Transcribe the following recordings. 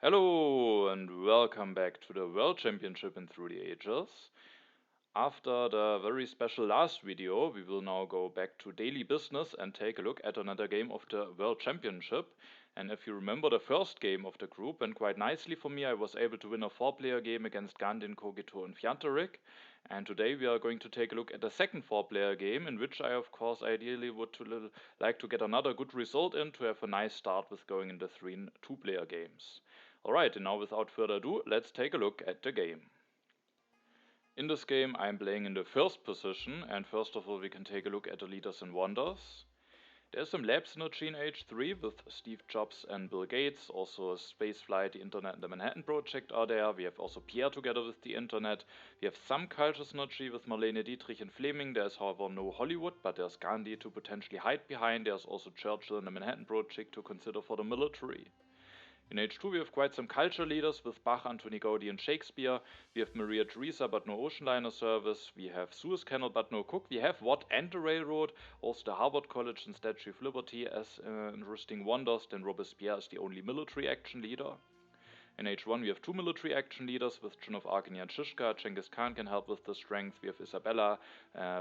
Hello and welcome back to the World Championship in Through the Ages. After the very special last video, we will now go back to daily business and take a look at another game of the World Championship. And if you remember, the first game of the group went quite nicely for me. I was able to win a 4-player game against Gandin, Kogito and Fjantarik. And today we are going to take a look at the second 4-player game, in which I of course ideally would like to get another good result in to have a nice start with going into 3 2-player games. Alright, and now without further ado, let's take a look at the game. In this game I'm playing in the first position, and first of all we can take a look at the leaders and wonders. There's some lab synergy in H3 with Steve Jobs and Bill Gates, also Spaceflight, the Internet and the Manhattan Project are there. We have also Pierre together with the Internet. We have some culture synergy with Marlene Dietrich and Fleming. There's however no Hollywood, but there's Gandhi to potentially hide behind. There's also Churchill and the Manhattan Project to consider for the military. In H2 we have quite some culture leaders with Bach, Anthony Gaudi and Shakespeare. We have Maria Theresa but no ocean liner service. We have Suez Canal but no cook. We have Watt and the railroad. Also the Harvard College and Statue of Liberty as interesting wonders. Then Robespierre is the only military action leader. In H1 we have 2 military action leaders with Joan of Arc and Jan Žižka. Genghis Khan can help with the strength. We have Isabella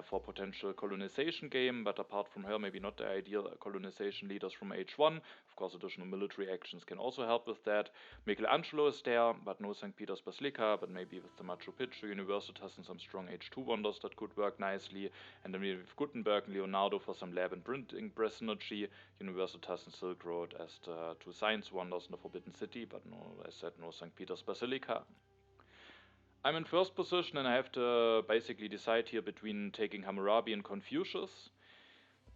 for potential colonization game, but apart from her maybe not the ideal colonization leaders from H1. Of course additional military actions can also help with that. Michelangelo is there, but no St. Peter's Basilica, but maybe with the Machu Picchu, Universitas and some strong H2 wonders that could work nicely. And then we have Gutenberg and Leonardo for some lab and printing press synergy. Universitas and Silk Road as the 2 science wonders in the Forbidden City, but no, as said, no St. Peter's Basilica. I'm in first position and I have to basically decide here between taking Hammurabi and Confucius.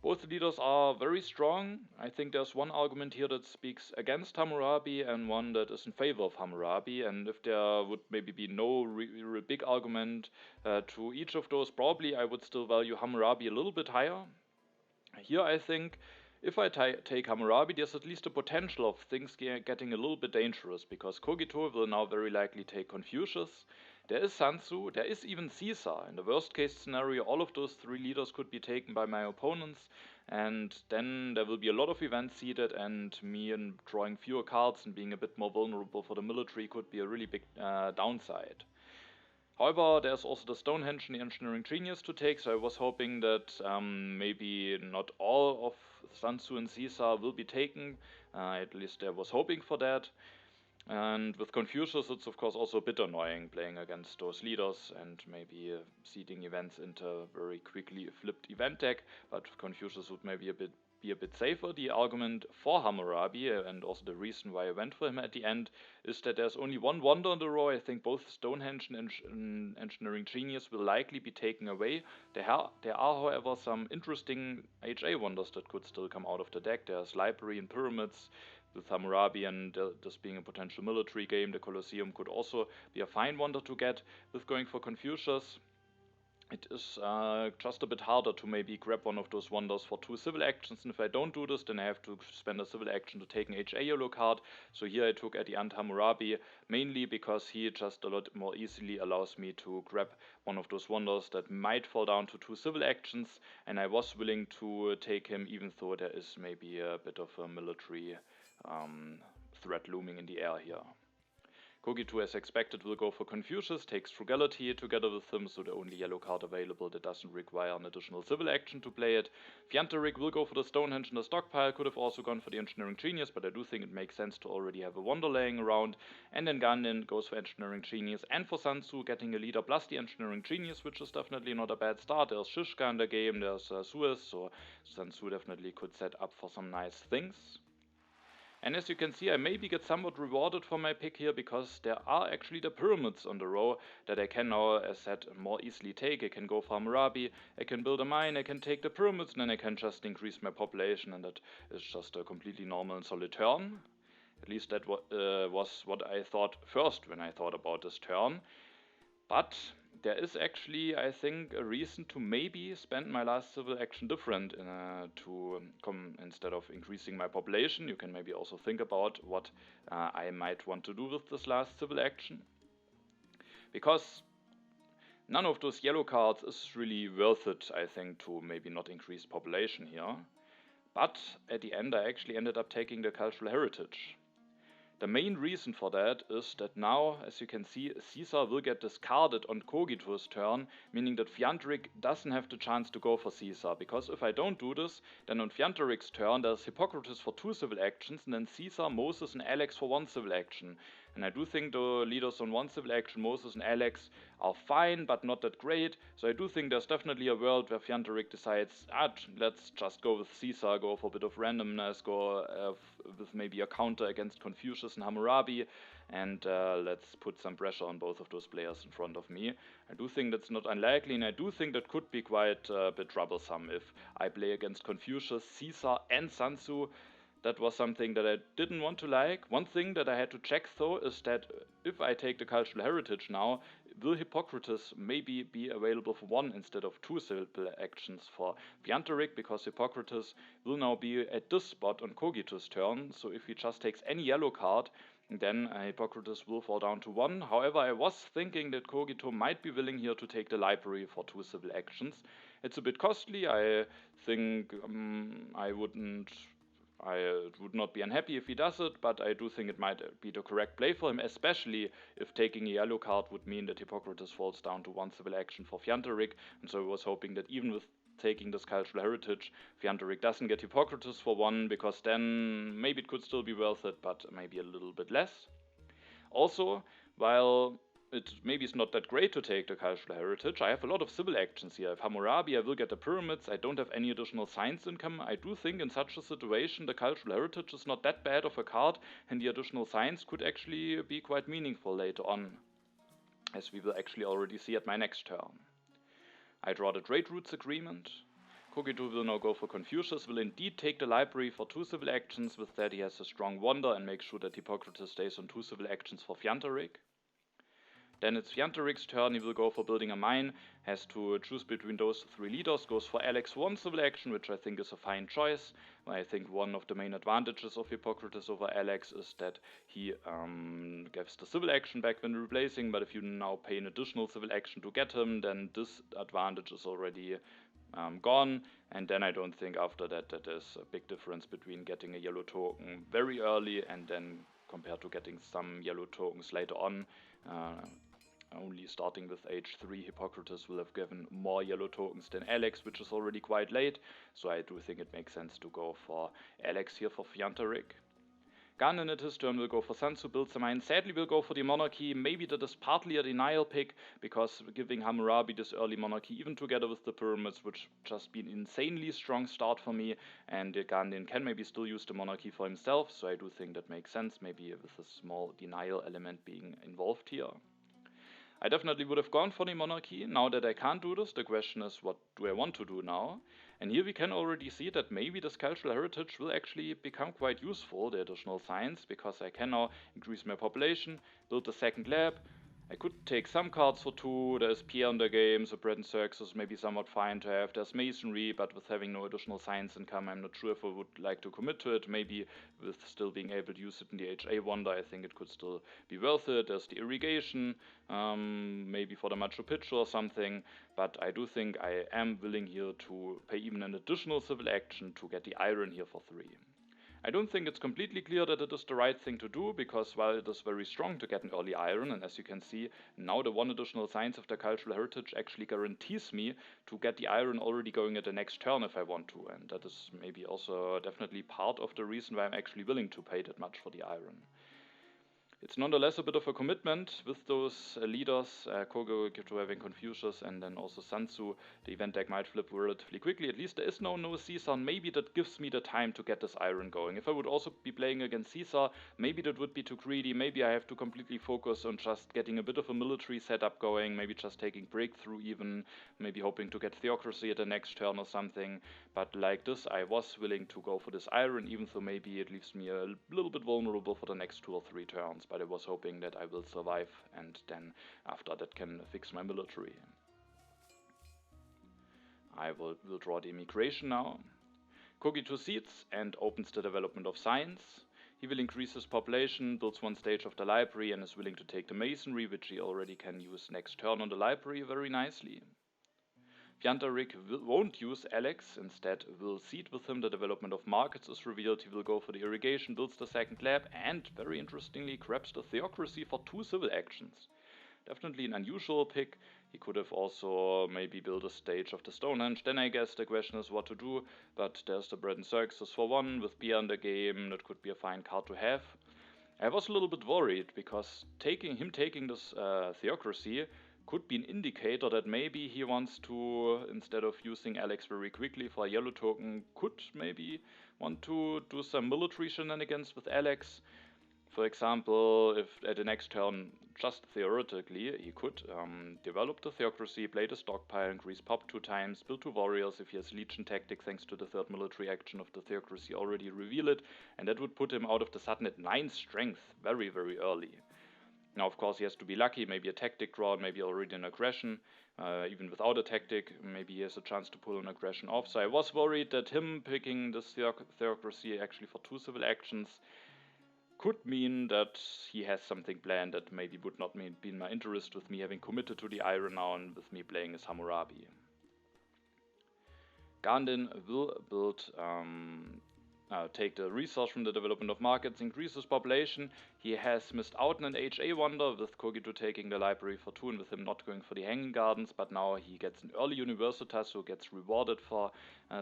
Both leaders are very strong. I think there's one argument here that speaks against Hammurabi and one that is in favor of Hammurabi, and if there would maybe be no real big argument to each of those, probably I would still value Hammurabi a little bit higher. Here I think if I take Hammurabi, there's at least a potential of things getting a little bit dangerous, because Kogito will now very likely take Confucius. There is Sun Tzu, there is even Caesar. In the worst case scenario, all of those 3 leaders could be taken by my opponents, and then there will be a lot of events seeded, and me drawing fewer cards and being a bit more vulnerable for the military could be a really big downside. However, there's also the Stonehenge and the Engineering Genius to take, so I was hoping that maybe not all of Sun Tzu and Caesar will be taken. At least I was hoping for that. And with Confucius, it's of course also a bit annoying playing against those leaders and maybe seeding events into a very quickly flipped event deck, but Confucius would maybe be a bit safer. The argument for Hammurabi, and also the reason why I went for him at the end, is that there's only one wonder in the row. I think both Stonehenge and Engineering Genius will likely be taken away. There are however some interesting HA wonders that could still come out of the deck. There's Library and Pyramids with Hammurabi, and this being a potential military game. The Colosseum could also be a fine wonder to get. With going for Confucius, it is just a bit harder to maybe grab one of those wonders for 2 civil actions, and if I don't do this, then I have to spend a civil action to take an HA yellow card. So here I took at the end Hammurabi, mainly because he just a lot more easily allows me to grab one of those wonders that might fall down to 2 civil actions, and I was willing to take him even though there is maybe a bit of a military threat looming in the air here. Kogito, as expected, will go for Confucius, takes Frugality together with him, so the only yellow card available that doesn't require an additional civil action to play it. Fjantarik will go for the Stonehenge in the stockpile, could have also gone for the Engineering Genius, but I do think it makes sense to already have a wonder laying around. And then Gandin goes for Engineering Genius and for Sun Tzu, getting a leader plus the Engineering Genius, which is definitely not a bad start. There's Žižka in the game, there's Suez, so Sun Tzu definitely could set up for some nice things. And as you can see, I maybe get somewhat rewarded for my pick here, because there are actually the pyramids on the row that I can now, as said, more easily take. I can go for Hammurabi, I can build a mine, I can take the pyramids, and then I can just increase my population, and that is just a completely normal and solid turn. At least that was what I thought first when I thought about this turn. But there is actually, I think, a reason to maybe spend my last civil action different to come instead of increasing my population. You can maybe also think about what I might want to do with this last civil action. Because none of those yellow cards is really worth it, I think, to maybe not increase population here. But at the end I actually ended up taking the cultural heritage. The main reason for that is that now, as you can see, Caesar will get discarded on Kogito's turn, meaning that Fjantarik doesn't have the chance to go for Caesar, because if I don't do this, then on Fjantarik's turn there's Hippocrates for 2 civil actions, and then Caesar, Moses and Alex for 1 civil action. And I do think the leaders on 1 civil action, Moses and Alex, are fine, but not that great, so I do think there's definitely a world where Fjantarik decides, let's just go with Caesar, go for a bit of randomness, go with maybe a counter against Confucius and Hammurabi, and let's put some pressure on both of those players in front of me. I do think that's not unlikely, and I do think that could be quite a bit troublesome if I play against Confucius, Caesar and Sun Tzu. That was something that I didn't want to like. One thing that I had to check though is that if I take the cultural heritage now, will Hippocrates maybe be available for 1 instead of 2 civil actions for Fjantarik, because Hippocrates will now be at this spot on Kogito's turn, so if he just takes any yellow card, then Hippocrates will fall down to 1. However, I was thinking that Kogito might be willing here to take the library for 2 civil actions. It's a bit costly. I think I would not be unhappy if he does it, but I do think it might be the correct play for him, especially if taking a yellow card would mean that Hippocrates falls down to 1 civil action for Fjantarik, and so I was hoping that even with taking this cultural heritage, Fjantarik doesn't get Hippocrates for 1, because then maybe it could still be worth it, but maybe a little bit less. Also, while it maybe is not that great to take the cultural heritage, I have a lot of civil actions here. I have Hammurabi, I will get the pyramids, I don't have any additional science income. I do think in such a situation the cultural heritage is not that bad of a card, and the additional science could actually be quite meaningful later on, as we will actually already see at my next turn. I draw the Trade Routes Agreement. Kogito will now go for Confucius, will indeed take the library for 2 civil actions. With that he has a strong wonder and make sure that Hippocrates stays on 2 civil actions for Fjantarik. Then it's Fjantarik's turn, he will go for building a mine, has to choose between those 3 leaders, goes for Alex 1 civil action, which I think is a fine choice. I think one of the main advantages of Hippocrates over Alex is that he gives the civil action back when replacing, but if you now pay an additional civil action to get him, then this advantage is already gone, and then I don't think after that there's a big difference between getting a yellow token very early and then compared to getting some yellow tokens later on. Only starting with age 3, Hippocrates will have given more yellow tokens than Alex, which is already quite late, so I do think it makes sense to go for Alex here for Fjantarik. Gandin at his turn will go for Sun Tzu, builds a mine, sadly will go for the Monarchy. Maybe that is partly a denial pick, because giving Hammurabi this early Monarchy, even together with the pyramids, would just be an insanely strong start for me, and Gandin can maybe still use the Monarchy for himself, so I do think that makes sense, maybe with a small denial element being involved here. I definitely would have gone for the Monarchy. Now that I can't do this, the question is, what do I want to do now? And here we can already see that maybe this cultural heritage will actually become quite useful, the additional science, because I can now increase my population, build a second lab. I could take some cards for 2, there's Pierre in the game, so bread and circus is maybe somewhat fine to have. There's masonry, but with having no additional science income, I'm not sure if I would like to commit to it. Maybe with still being able to use it in the HA Wonder, I think it could still be worth it. There's the irrigation, maybe for the Machu Picchu or something, but I do think I am willing here to pay even an additional civil action to get the iron here for 3. I don't think it's completely clear that it is the right thing to do, because while it is very strong to get an early iron, and as you can see, now the 1 additional science of the cultural heritage actually guarantees me to get the iron already going at the next turn if I want to, and that is maybe also definitely part of the reason why I'm actually willing to pay that much for the iron. It's nonetheless a bit of a commitment with those leaders, Kogito having Confucius and then also Sun Tzu. The event deck might flip relatively quickly. At least there is no Caesar. Maybe that gives me the time to get this iron going. If I would also be playing against Caesar, maybe that would be too greedy. Maybe I have to completely focus on just getting a bit of a military setup going. Maybe just taking breakthrough even. Maybe hoping to get theocracy at the next turn or something. But like this, I was willing to go for this iron, even though maybe it leaves me a little bit vulnerable for the next 2 or 3 turns. But I was hoping that I will survive and then after that can fix my military. I will draw the immigration now. Kogito seeds and opens the development of science. He will increase his population, builds 1 stage of the library and is willing to take the masonry, which he already can use next turn on the library very nicely. Fjantarik won't use Alex, instead will seed with him. The development of markets is revealed. He will go for the irrigation, builds the second lab, and very interestingly grabs the theocracy for 2 civil actions. Definitely an unusual pick. He could have also maybe built a stage of the Stonehenge. Then I guess the question is what to do, but there's the bread and circuses for 1 with beer in the game. That could be a fine card to have. I was a little bit worried because taking this theocracy could be an indicator that maybe he wants to, instead of using Alex very quickly for a yellow token, could maybe want to do some military shenanigans with Alex. For example, if at the next turn, just theoretically, he could develop the theocracy, play the stockpile, increase pop 2 times, build 2 warriors if he has legion tactic thanks to the 3rd military action of the theocracy, already reveal it, and that would put him out of the sudden at 9 strength very, very early. Now, of course, he has to be lucky, maybe a tactic draw, maybe already an aggression. Even without a tactic, maybe he has a chance to pull an aggression off. So I was worried that him picking this theocracy actually for 2 civil actions could mean that he has something planned that maybe would not be in my interest, with me having committed to the Iron now and with me playing as Hammurabi. Gandin will build take the resource from the development of markets, increases population. He has missed out on an HA wonder with Kogito taking the library for 2 and with him not going for the Hanging Gardens, but now he gets an early Universitas, so gets rewarded for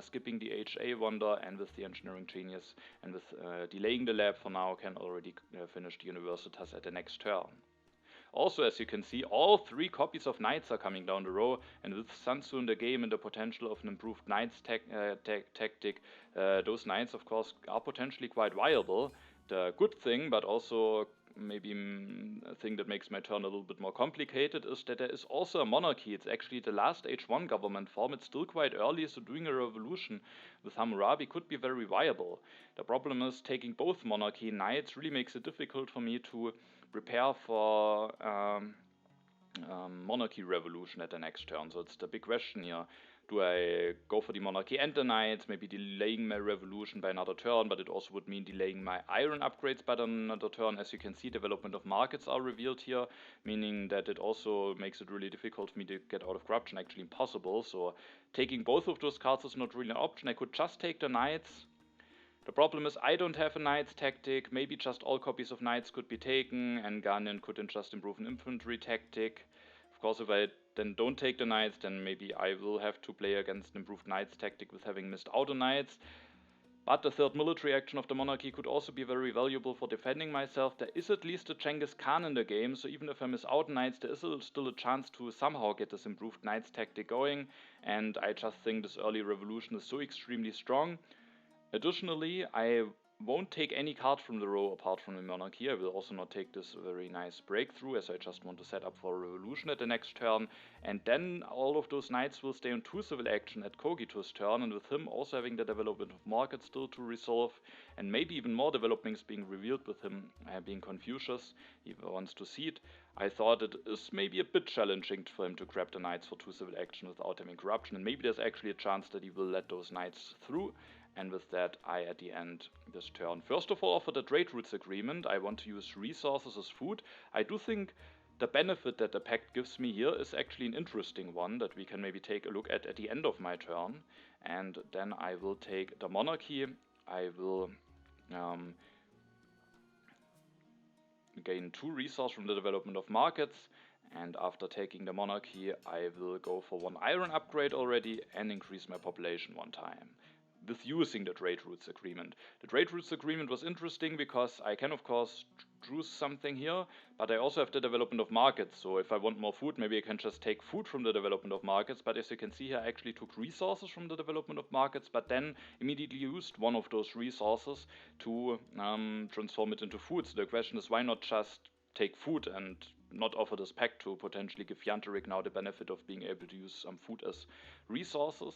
skipping the HA wonder, and with the Engineering Genius and with delaying the lab for now can already finish the Universitas at the next turn. Also, as you can see, all 3 copies of Knights are coming down the row, and with Sun Tzu in the game and the potential of an improved Knights tactic, those Knights of course are potentially quite viable. The good thing, but also maybe a thing that makes my turn a little bit more complicated, is that there is also a Monarchy. It's actually the last H1 government form. It's still quite early, so doing a revolution with Hammurabi could be very viable. The problem is taking both Monarchy Knights really makes it difficult for me to prepare for Monarchy Revolution at the next turn. So it's the big question here. Do I go for the Monarchy and the Knights, maybe delaying my Revolution by another turn, but it also would mean delaying my Iron upgrades by another turn. As you can see, development of markets are revealed here, meaning that it also makes it really difficult for me to get out of corruption, actually impossible. So taking both of those cards is not really an option. I could just take the Knights. The problem is I don't have a Knights tactic. Maybe just all copies of Knights could be taken, and Gandin could then just improve an infantry tactic. Of course, if I then don't take the Knights, then maybe I will have to play against an improved Knights tactic with having missed out on Knights. But the 3rd military action of the Monarchy could also be very valuable for defending myself. There is at least a Genghis Khan in the game, so even if I miss out on Knights, there is still a chance to somehow get this improved Knights tactic going, and I just think this early revolution is so extremely strong. Additionally, I won't take any card from the row apart from the Monarchy. I will also not take this very nice breakthrough, as I just want to set up for a revolution at the next turn. And then all of those Knights will stay on 2 civil action at Kogito's turn, and with him also having the development of markets still to resolve, and maybe even more developments being revealed with him being Confucius, he wants to seed. I thought it is maybe a bit challenging for him to grab the Knights for 2 civil action without having corruption, and maybe there's actually a chance that he will let those Knights through. And with that, I at the end this turn first of all offer the trade routes agreement. I want to use resources as food. I do think the benefit that the pact gives me here is actually an interesting one that we can maybe take a look at the end of my turn. And then I will take the Monarchy. I will gain 2 resources from the development of markets. And after taking the Monarchy, I will go for 1 Iron upgrade already and increase my population 1 time, with using the trade routes agreement. The trade routes agreement was interesting because I can of course choose something here, but I also have the development of markets. So if I want more food, maybe I can just take food from the development of markets. But as you can see here, I actually took resources from the development of markets, but then immediately used one of those resources to transform it into food. So the question is, why not just take food and not offer this pact to potentially give Fjantarik now the benefit of being able to use some food as resources?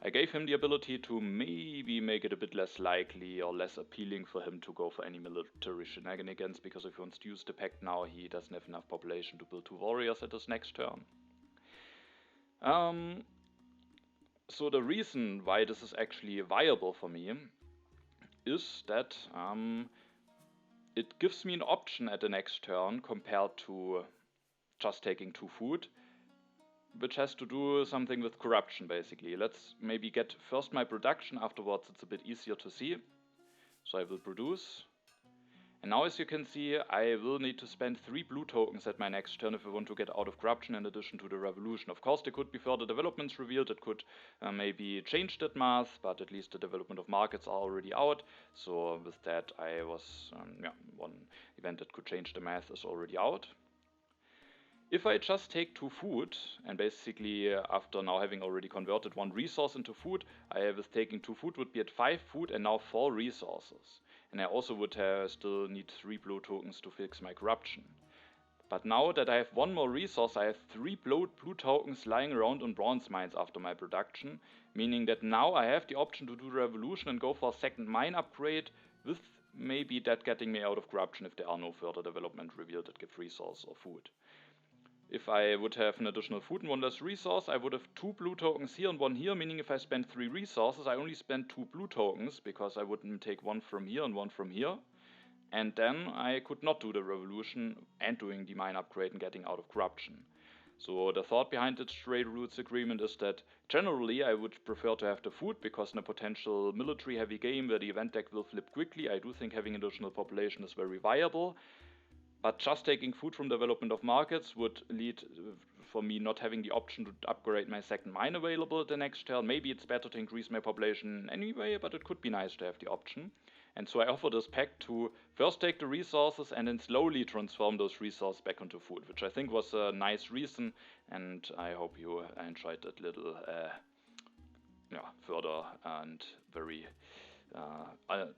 I gave him the ability to maybe make it a bit less likely or less appealing for him to go for any military shenanigans, because if he wants to use the pact now, he doesn't have enough population to build 2 warriors at his next turn. So the reason why this is actually viable for me is that it gives me an option at the next turn compared to just taking 2 food. which has to do something with corruption, basically. Let's maybe get first my production, afterwards it's a bit easier to see. So I will produce. And now, as you can see, I will need to spend 3 blue tokens at my next turn if I want to get out of corruption in addition to the revolution. Of course, there could be further developments revealed that could maybe change that math, but at least the development of markets are already out. So with that, I was, one event that could change the math is already out. If I just take 2 food, and basically after now having already converted 1 resource into food, I was taking 2 food would be at 5 food and now 4 resources. And I also would still need 3 blue tokens to fix my corruption. But now that I have 1 more resource, I have 3 blue tokens lying around on bronze mines after my production, meaning that now I have the option to do the revolution and go for a second mine upgrade, with maybe that getting me out of corruption if there are no further development revealed that give resource or food. If I would have an additional food and 1 less resource, I would have 2 blue tokens here and 1 here, meaning if I spend 3 resources, I only spend 2 blue tokens, because I wouldn't take 1 from here and 1 from here. And then I could not do the revolution and doing the mine upgrade and getting out of corruption. So the thought behind the trade routes agreement is that generally I would prefer to have the food, because in a potential military heavy game where the event deck will flip quickly, I do think having additional population is very viable. But just taking food from development of markets would lead for me not having the option to upgrade my second mine available the next turn. Maybe it's better to increase my population anyway, but it could be nice to have the option. And so I offer this pack to first take the resources and then slowly transform those resources back into food, which I think was a nice reason, and I hope you enjoyed that little further and very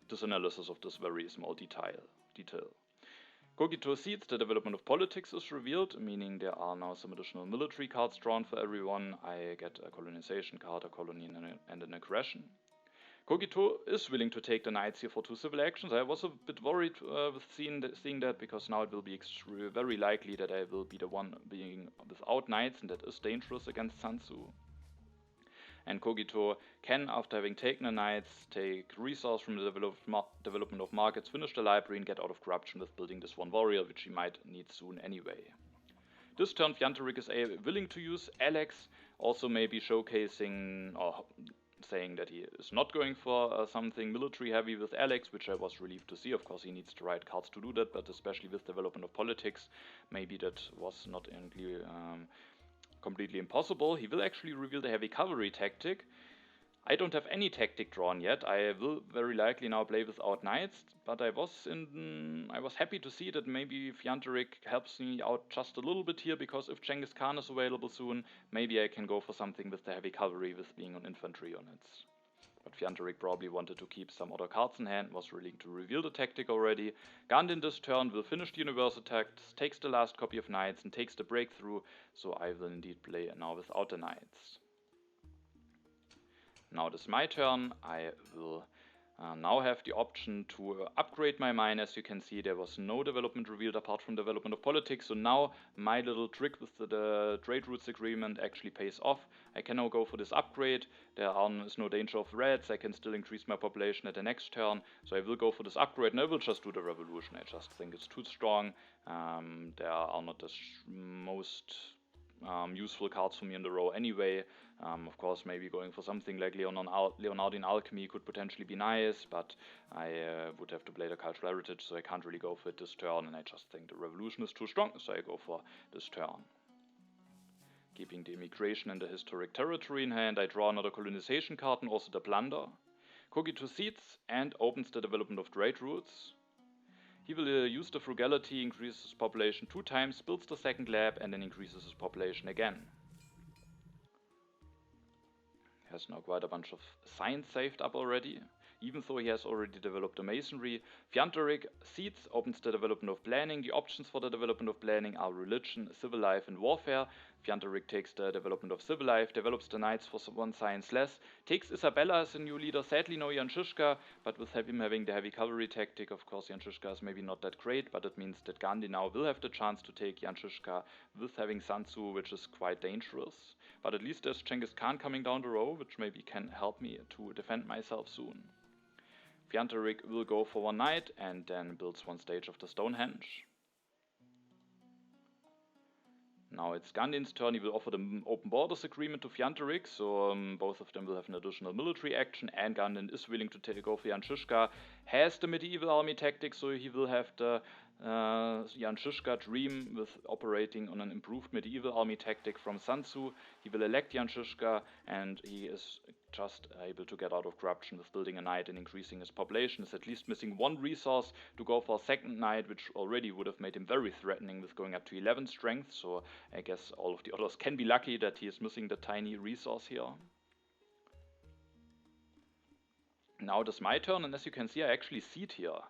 this analysis of this very small detail. Cogito Seeds, the development of politics is revealed, meaning there are now some additional military cards drawn for everyone. I get a colonization card, a colony, and an aggression. Cogito is willing to take the knights here for 2 civil actions. I was a bit worried with seeing that, because now it will be very likely that I will be the one being without knights, and that is dangerous against Sun Tzu. And Cogito can, after having taken the knights, take resource from the development of markets, finish the library, and get out of corruption with building this 1 warrior, which he might need soon anyway. This turn, Fjantarik is willing to use Alex, also maybe showcasing or saying that he is not going for something military heavy with Alex, which I was relieved to see. Of course, he needs the right cards to do that, but especially with development of politics, maybe that was not completely impossible. He will actually reveal the heavy cavalry tactic. I don't have any tactic drawn yet. I will very likely now play without knights, but I was happy to see that maybe Fjantarik helps me out just a little bit here, because if Genghis Khan is available soon, maybe I can go for something with the heavy cavalry with being on infantry units. But Fjantarik probably wanted to keep some other cards in hand, was willing to reveal the tactic already. Gandin this turn will finish the universal attacks, takes the last copy of knights and takes the breakthrough, so I will indeed play now without the knights. Now it is my turn. I will now have the option to upgrade my mine. As you can see, there was no development revealed apart from development of politics, so now my little trick with the trade routes agreement actually pays off. I can now go for this upgrade. There is no danger of reds. I can still increase my population at the next turn, so I will go for this upgrade and I will just do the revolution. I just think it's too strong. There are not the most useful cards for me in the row anyway. Of course, maybe going for something like Leonardine Alchemy could potentially be nice, but I would have to play the cultural heritage, so I can't really go for it this turn, and I just think the revolution is too strong, so I go for this turn. Keeping the immigration and the historic territory in hand, I draw another colonization card and also the plunder. Cogito Seeds and opens the development of trade routes. He will use the frugality, increases his population 2 times, builds the second lab, and then increases his population again. He has now quite a bunch of science saved up already, even though he has already developed the masonry. Fjantarik Seeds opens the development of planning. The options for the development of planning are religion, civil life, and warfare. Fjantarik takes the development of civil life, develops the knights for 1 science less, takes Isabella as a new leader, sadly no Jan Žižka, but with him having the heavy cavalry tactic, of course Jan Žižka is maybe not that great, but it means that Gandhi now will have the chance to take Jan Žižka with having Sun Tzu, which is quite dangerous. But at least there's Genghis Khan coming down the row, which maybe can help me to defend myself soon. Fjantarik will go for 1 knight and then builds 1 stage of the Stonehenge. Now it's Gandin's turn. He will offer the open borders agreement to Fjantarik, so both of them will have an additional military action, and Gandin is willing to go for Jan Žižka, has the medieval army tactic, so he will have the Jan Žižka dream with operating on an improved medieval army tactic from Sun Tzu. He will elect Jan Žižka, and he is just able to get out of corruption with building a knight and increasing his population. Is at least missing one resource to go for a second knight, which already would have made him very threatening with going up to 11 strength, so I guess all of the others can be lucky that he is missing the tiny resource here. Now it is my turn, and as you can see, I actually seed here.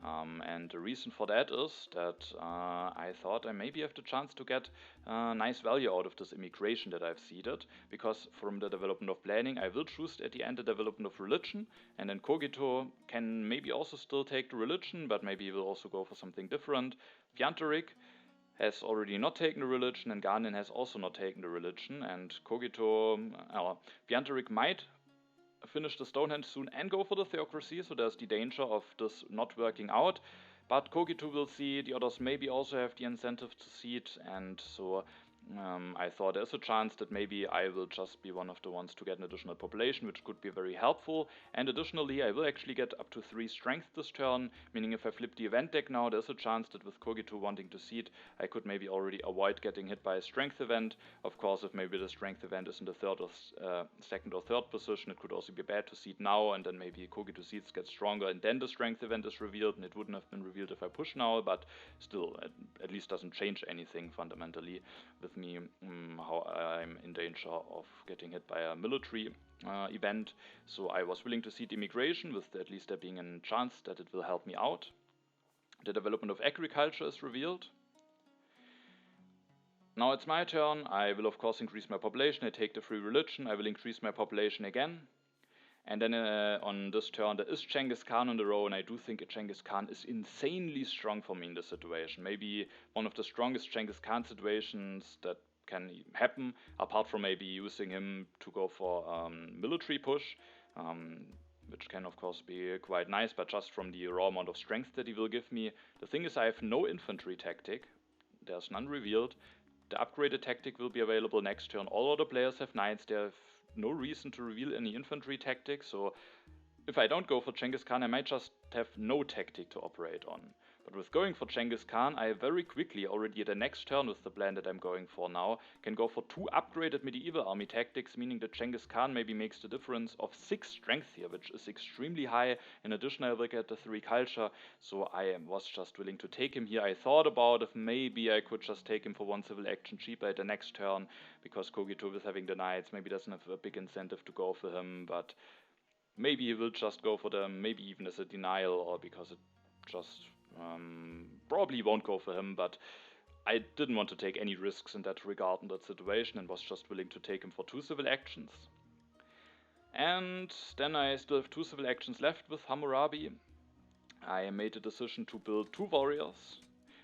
And the reason for that is that I thought I maybe have the chance to get nice value out of this immigration that I've seeded, because from the development of planning I will choose at the end the development of religion, and then Cogito can maybe also still take the religion, but maybe he will also go for something different. Fjantarik has already not taken the religion, and Gandin has also not taken the religion, and Cogito, Fjantarik might finish the Stonehenge soon and go for the theocracy, so there's the danger of this not working out. But Cogito will see, the others maybe also have the incentive to see it, and so I thought there's a chance that maybe I will just be one of the ones to get an additional population, which could be very helpful. And additionally, I will actually get up to 3 strength this turn, meaning if I flip the event deck now, there's a chance that with Cogito wanting to seed, I could maybe already avoid getting hit by a strength event. Of course, if maybe the strength event is in the second or third position, it could also be bad to seed now, and then maybe Cogito seeds get stronger, and then the strength event is revealed, and it wouldn't have been revealed if I push now, but still, at least doesn't change anything fundamentally with me, how I'm in danger of getting hit by a military event. So I was willing to seed immigration, with at least there being a chance that it will help me out. The development of agriculture is revealed. Now it's my turn. I will of course increase my population. I take the free religion. I will increase my population again. And then on this turn there is Genghis Khan on the row, and I do think Genghis Khan is insanely strong for me in this situation. Maybe one of the strongest Genghis Khan situations that can happen, apart from maybe using him to go for military push, which can of course be quite nice, but just from the raw amount of strength that he will give me. The thing is, I have no infantry tactic. There's none revealed. The upgraded tactic will be available next turn. All other players have knights. They have no reason to reveal any infantry tactics, so if I don't go for Genghis Khan, I might just have no tactic to operate on. But with going for Genghis Khan, I very quickly, already at the next turn with the plan that I'm going for now, can go for 2 upgraded medieval army tactics, meaning that Genghis Khan maybe makes the difference of 6 strength here, which is extremely high. In addition, I will get the 3 culture, so I was just willing to take him here. I thought about if maybe I could just take him for 1 civil action cheaper at the next turn, because Cogito with having the knights maybe doesn't have a big incentive to go for him, but maybe he will just go for them, maybe even as a denial, or because it just probably won't go for him, but I didn't want to take any risks in that regard in that situation, and was just willing to take him for 2 civil actions. And then I still have 2 civil actions left with Hammurabi. I made a decision to build 2 warriors.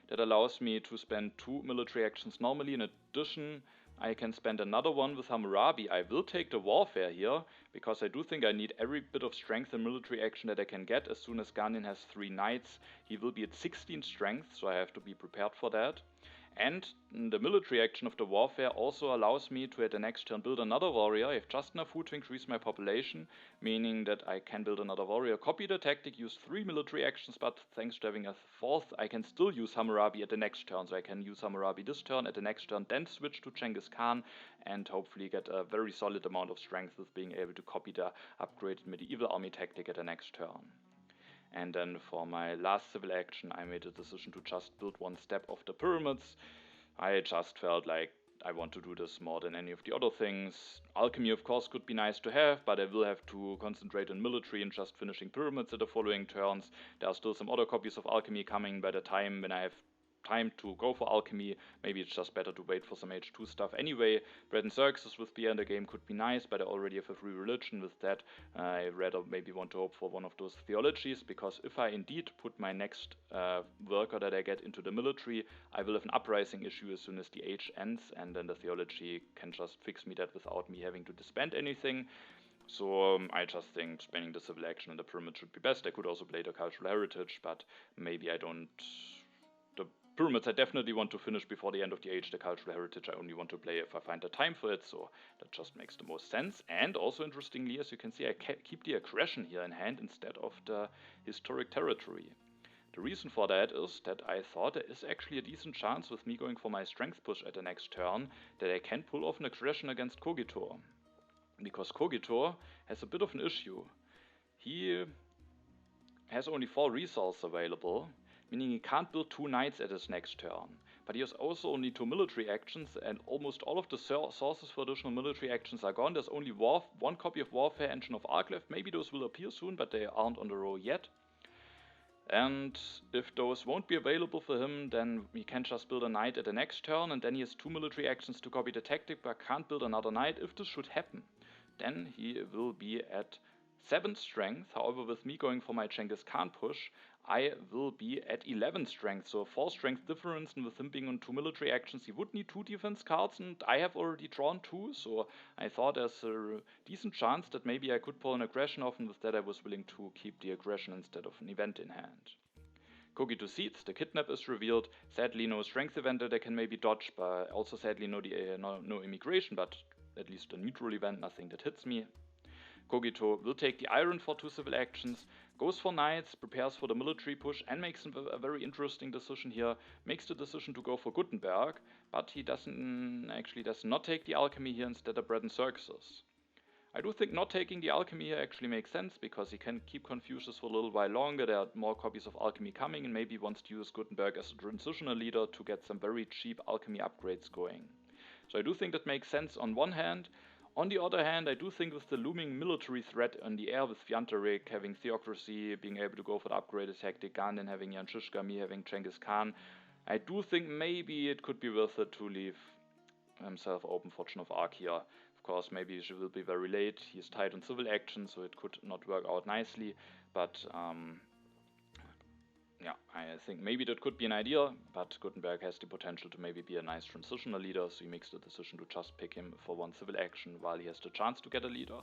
That allows me to spend 2 military actions normally. In addition, I can spend another one with Hammurabi. I will take the warfare here, because I do think I need every bit of strength and military action that I can get. As soon as Gandin has 3 knights, he will be at 16 strength, so I have to be prepared for that. And the military action of the warfare also allows me to at the next turn build another warrior. I have just enough food to increase my population, meaning that I can build another warrior, copy the tactic, use 3 military actions, but thanks to having a 4th, I can still use Hammurabi at the next turn. So I can use Hammurabi this turn, at the next turn then switch to Genghis Khan, and hopefully get a very solid amount of strength with being able to copy the upgraded medieval army tactic at the next turn. And then for my last civil action, I made a decision to just build 1 step of the pyramids. I just felt like I want to do this more than any of the other things. Alchemy, of course, could be nice to have, but I will have to concentrate on military and just finishing pyramids at the following turns. There are still some other copies of alchemy coming by the time when I have time to go for alchemy. Maybe it's just better to wait for some H2 stuff anyway. Bread and circuses with beer in the game could be nice, but I already have a free religion. With that, I rather maybe want to hope for one of those theologies, because if I indeed put my next worker that I get into the military, I will have an uprising issue as soon as the age ends, and then the theology can just fix me that without me having to disband anything. So I just think spending the civil action in the pyramid should be best. I could also play the cultural heritage, but maybe I don't. The Pyramids I definitely want to finish before the end of the age. The cultural heritage I only want to play if I find the time for it, so that just makes the most sense. And also interestingly, as you can see, I keep the aggression here in hand instead of the historic territory. The reason for that is that I thought there is actually a decent chance with me going for my strength push at the next turn that I can pull off an aggression against Cogitor. Because Cogitor has a bit of an issue. He has only 4 resources available, meaning he can't build 2 knights at his next turn. But he has also only 2 military actions, and almost all of the sources for additional military actions are gone. There's only 1 copy of Warfare Engine of Arc left. Maybe those will appear soon, but they aren't on the row yet. And if those won't be available for him, then he can just build a knight at the next turn, and then he has 2 military actions to copy the tactic, but can't build another knight. If this should happen, then he will be at 7th strength. However, with me going for my Genghis Khan push, I will be at 11th strength, so a 4 strength difference, and with him being on 2 military actions, he would need 2 defense cards, and I have already drawn 2, so I thought there's a decent chance that maybe I could pull an aggression off, and with that I was willing to keep the aggression instead of an event in hand. Kogi Seeds, the kidnap is revealed. Sadly, no strength event that I can maybe dodge, but also sadly no immigration, but at least a neutral event, nothing that hits me. Kogito will take the iron for 2 civil actions, goes for knights, prepares for the military push, and makes a very interesting decision here. Makes the decision to go for Gutenberg, but he does not take the alchemy here, instead of bread and circuses. I do think not taking the alchemy here actually makes sense, because he can keep Confucius for a little while longer. There are more copies of alchemy coming, and maybe wants to use Gutenberg as a transitional leader to get some very cheap alchemy upgrades going. So I do think that makes sense on one hand. On the other hand, I do think with the looming military threat on the air, with Fjantarik having Theocracy, being able to go for the upgraded tactic, Gandin having Yanshishka, me having Genghis Khan, I do think maybe it could be worth it to leave himself open for Joan of Arc here. Of course, maybe she will be very late. He's tied on civil action, so it could not work out nicely, but yeah, I think maybe that could be an idea, but Gutenberg has the potential to maybe be a nice transitional leader, so he makes the decision to just pick him for 1 civil action while he has the chance to get a leader.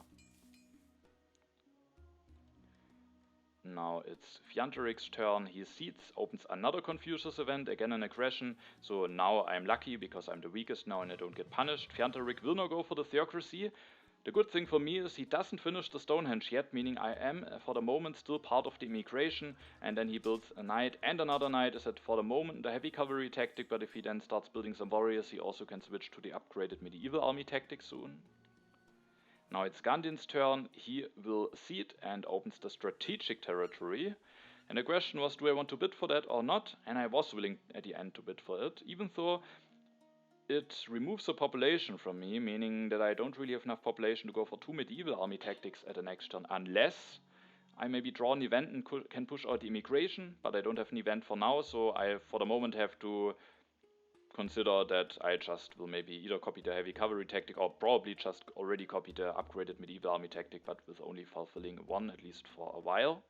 Now it's Fjantarik's turn. He seeds, opens another Confucius event, again an aggression, so now I'm lucky because I'm the weakest now and I don't get punished. Fjantarik will now go for the Theocracy. The good thing for me is he doesn't finish the Stonehenge yet, meaning I am for the moment still part of the immigration, and then he builds a knight and another knight. Is at for the moment the heavy cavalry tactic, but if he then starts building some warriors, he also can switch to the upgraded medieval army tactic soon. Now it's Gandin's turn. He will seed and opens the strategic territory. And the question was, do I want to bid for that or not? And I was willing at the end to bid for it, even though it removes a population from me, meaning that I don't really have enough population to go for 2 medieval army tactics at the next turn, unless I maybe draw an event and can push out the immigration, but I don't have an event for now, so I for the moment have to consider that I just will maybe either copy the heavy cavalry tactic or probably just already copy the upgraded medieval army tactic, but with only fulfilling 1, at least for a while.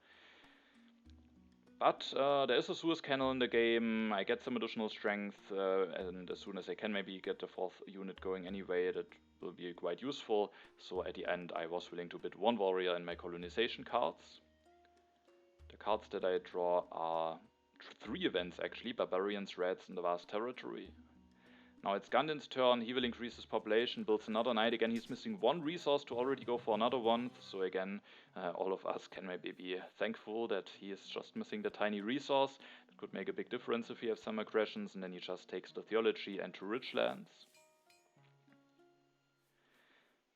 But there is a Suez Canal in the game, I get some additional strength, and as soon as I can maybe get the 4th unit going anyway, that will be quite useful. So at the end I was willing to bid 1 warrior in my colonization cards. The cards that I draw are 3 events actually, Barbarians, Reds, and the Vast Territory. Now it's Gandin's turn. He will increase his population, builds another knight. Again, he's missing 1 resource to already go for another one. So again, all of us can maybe be thankful that he is just missing the tiny resource. That could make a big difference if he has some aggressions, and then he just takes the theology and 2 rich lands.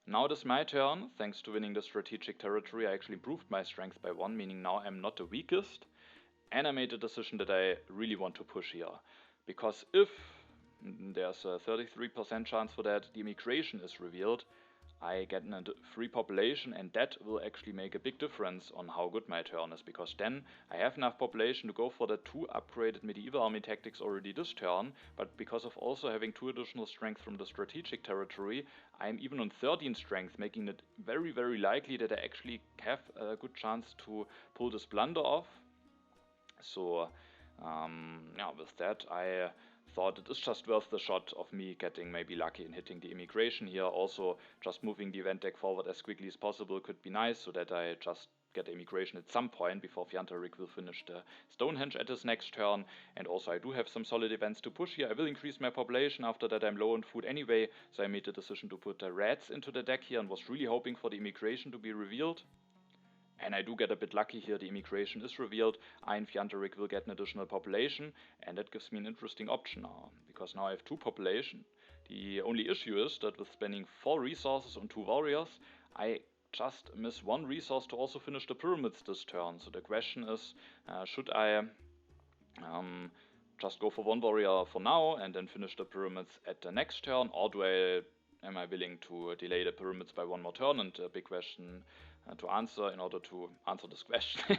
Now it is my turn. Thanks to winning the strategic territory, I actually improved my strength by 1, meaning now I'm not the weakest. And I made the decision that I really want to push here. Because if there's a 33% chance for that the immigration is revealed, I get a free population, and that will actually make a big difference on how good my turn is, because then I have enough population to go for the 2 upgraded medieval army tactics already this turn, but because of also having 2 additional strength from the strategic territory, I'm even on 13 strength, making it very, very likely that I actually have a good chance to pull this blunder off. So yeah, with that I thought it is just worth the shot of me getting maybe lucky in hitting the immigration here. Also, just moving the event deck forward as quickly as possible could be nice, so that I just get the immigration at some point before Fjantarik will finish the Stonehenge at his next turn. And also I do have some solid events to push here. I will increase my population. After that I'm low on food anyway, so I made the decision to put the rats into the deck here and was really hoping for the immigration to be revealed. And I do get a bit lucky here, the immigration is revealed. I and Fjantarik will get an additional population, and that gives me an interesting option now, because now I have 2 population. The only issue is that with spending 4 resources on 2 warriors, I just miss 1 resource to also finish the pyramids this turn. So the question is, should I just go for 1 warrior for now and then finish the pyramids at the next turn, or am I willing to delay the pyramids by 1 more turn? And a big question to answer in order to answer this question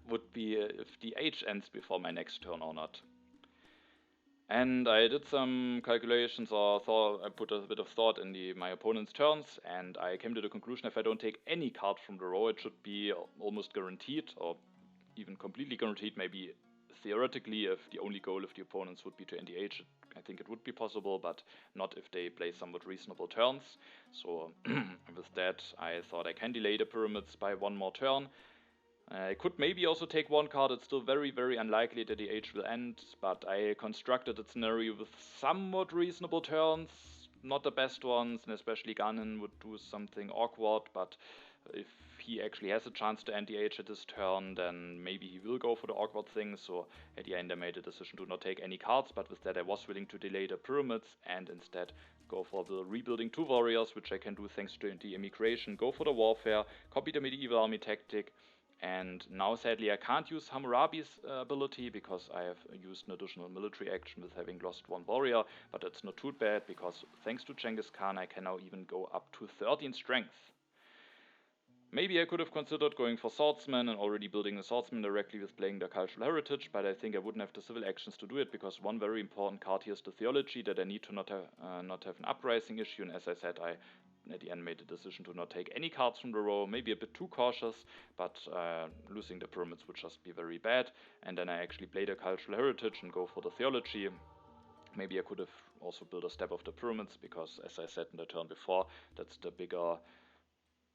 would be if the age ends before my next turn or not. And I did some calculations, or I put a bit of thought in my opponent's turns, and I came to the conclusion if I don't take any card from the row, it should be almost guaranteed, or even completely guaranteed. Maybe theoretically, if the only goal of the opponents would be to end the age, I think it would be possible, but not if they play somewhat reasonable turns. So with that, I thought I can delay the pyramids by 1 more turn. I could maybe also take 1 card. It's still very, very unlikely that the age will end, but I constructed a scenario with somewhat reasonable turns, not the best ones, and especially Gandin would do something awkward, but if he actually has a chance to end the age at this turn, then maybe he will go for the awkward thing. So at the end I made a decision to not take any cards, but with that I was willing to delay the pyramids and instead go for the rebuilding 2 warriors, which I can do thanks to the immigration, go for the warfare, copy the medieval army tactic. And now sadly I can't use Hammurabi's ability because I have used an additional military action with having lost 1 warrior, but that's not too bad because thanks to Genghis Khan I can now even go up to 13 strength. Maybe I could have considered going for swordsman and already building a swordsman directly with playing the cultural heritage, but I think I wouldn't have the civil actions to do it because 1 very important card here is the theology, that I need to not have an uprising issue, and as I said, I at the end made the decision to not take any cards from the row, maybe a bit too cautious, but losing the pyramids would just be very bad. And then I actually played a cultural heritage and go for the theology. Maybe I could have also built a step of the pyramids, because as I said in the turn before, that's the bigger,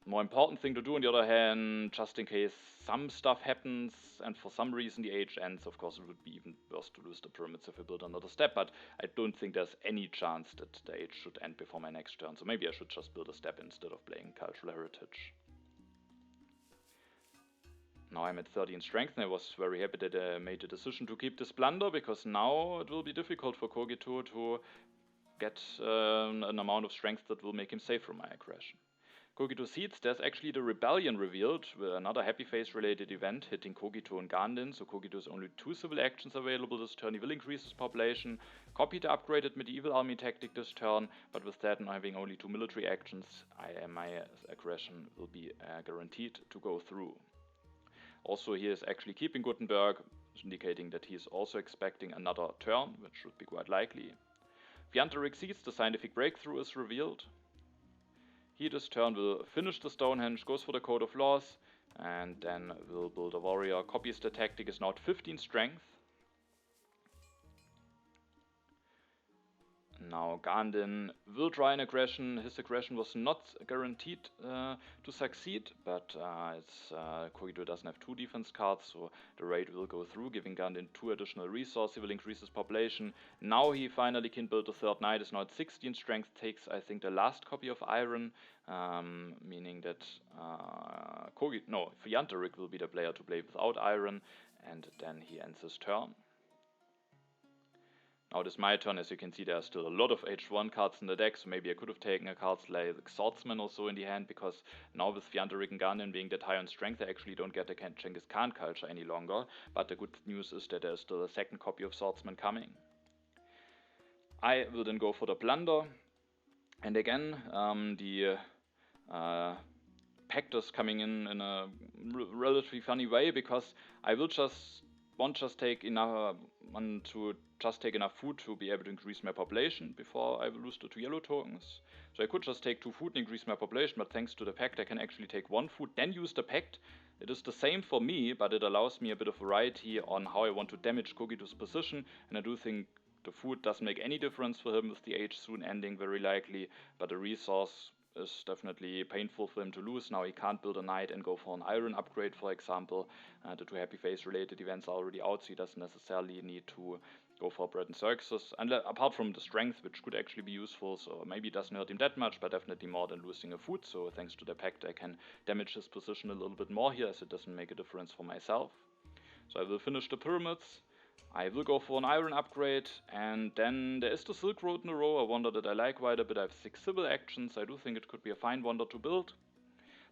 more important thing to do. On the other hand, just in case some stuff happens and for some reason the age ends, of course it would be even worse to lose the pyramids if I build another step, but I don't think there's any chance that the age should end before my next turn, so maybe I should just build a step instead of playing cultural heritage. Now I'm at 13 strength, and I was very happy that I made the decision to keep this blunder, because now it will be difficult for Kogito to get an amount of strength that will make him safe from my aggression. Kogito Seeds, there's actually the Rebellion revealed, with another Happy Face related event hitting Kogito and Gandin, so Kogito has only 2 civil actions available this turn. He will increase his population, copy the upgraded medieval army tactic this turn, but with that and having only 2 military actions, my aggression will be guaranteed to go through. Also, he is actually keeping Gutenberg, indicating that he is also expecting another turn, which should be quite likely. Fjantarik Seeds, the scientific breakthrough, is revealed. He this turn will finish the Stonehenge, goes for the Code of Laws, and then will build a warrior, copies the tactic, is now at 15 strength. Now Gandin will try an aggression. His aggression was not guaranteed to succeed, but Kogito doesn't have 2 defense cards, so the raid will go through, giving Gandin 2 additional resources. He will increase his population. Now he finally can build the 3rd knight, is now at 16 strength, takes I think the last copy of iron, meaning that Fjantarik will be the player to play without iron, and then he ends his turn. Now it is my turn. As you can see, there are still a lot of H1 cards in the deck, so maybe I could have taken a card like Swordsman or so in the hand, because now with Fjantarik and Gandin being that high on strength, I actually don't get the Genghis Khan culture any longer, but the good news is that there is still a 2nd copy of Swordsman coming. I will then go for the Plunder, and again, the Pact is coming in a relatively funny way, because I will want to take enough food to be able to increase my population before I will lose the 2 yellow tokens. So I could just take 2 food and increase my population, but thanks to the pact I can actually take 1 food, then use the pact. It is the same for me, but it allows me a bit of variety on how I want to damage Kogito's position, and I do think the food doesn't make any difference for him with the age soon ending very likely, but the resource is definitely painful for him to lose. Now he can't build a knight and go for an iron upgrade, for example. The two happy face related events are already out, so he doesn't necessarily need to go for bread and circuses, and apart from the strength, which could actually be useful, so maybe it doesn't hurt him that much, but definitely more than losing a food. So thanks to the pact I can damage his position a little bit more here, as it doesn't make a difference for myself. So I will finish the pyramids. I will go for an iron upgrade, and then there is the Silk Road in a row, a wonder that I like quite a bit. I have 6 civil actions. I do think it could be a fine wonder to build.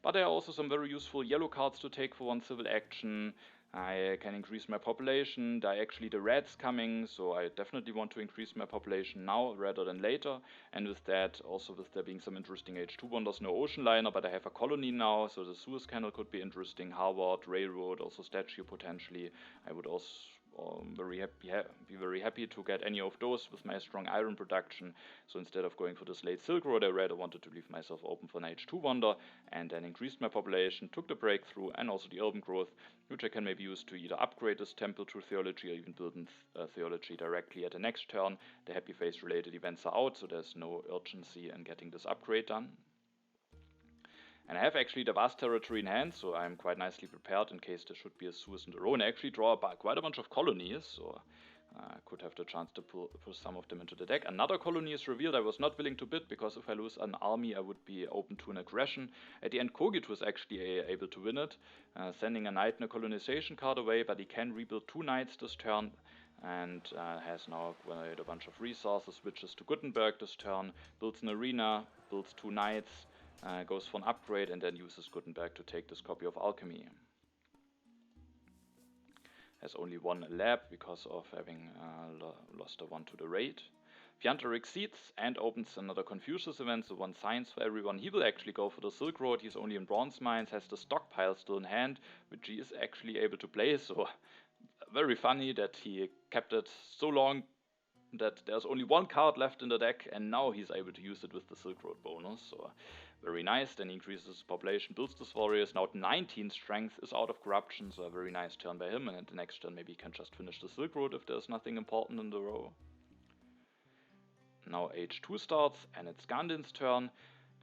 But there are also some very useful yellow cards to take for 1 civil action. I can increase my population. There are actually the reds coming, so I definitely want to increase my population now rather than later. And with that, also with there being some interesting H2 wonders, no ocean liner, but I have a colony now, so the Suez Canal could be interesting. Harvard, railroad, also statue potentially. I would also be very happy to get any of those with my strong iron production. So instead of going for this late Silk Road, I rather wanted to leave myself open for an H2 wonder, and then increased my population, took the breakthrough and also the urban growth, which I can maybe use to either upgrade this temple to theology or even build in theology directly at the next turn. The happy face related events are out, so there's no urgency in getting this upgrade done. And I have actually the vast territory in hand, so I'm quite nicely prepared in case there should be a Suez in the row. And I actually draw quite a bunch of colonies, so I could have the chance to push some of them into the deck. Another colony is revealed. I was not willing to bid, because if I lose an army, I would be open to an aggression. At the end, Kogit was actually able to win it, sending a knight and a colonization card away, but he can rebuild 2 knights this turn, and has now acquired a bunch of resources, switches to Gutenberg this turn, builds an arena, builds 2 knights, goes for an upgrade, and then uses Gutenberg to take this copy of Alchemy. Has only 1 lab because of having lost a 1 to the raid. Fjantarik seeds and opens another Confucius event, so 1 science for everyone. He will actually go for the Silk Road. He's only in bronze mines, has the stockpile still in hand, which he is actually able to play. So very funny that he kept it so long that there's only 1 card left in the deck, and now he's able to use it with the Silk Road bonus. So very nice. Then he increases his population, builds this warriors. Now 19 strength is out of corruption, so a very nice turn by him. And at the next turn maybe he can just finish the Silk Road if there's nothing important in the row. Now H2 starts, and it's Gandin's turn.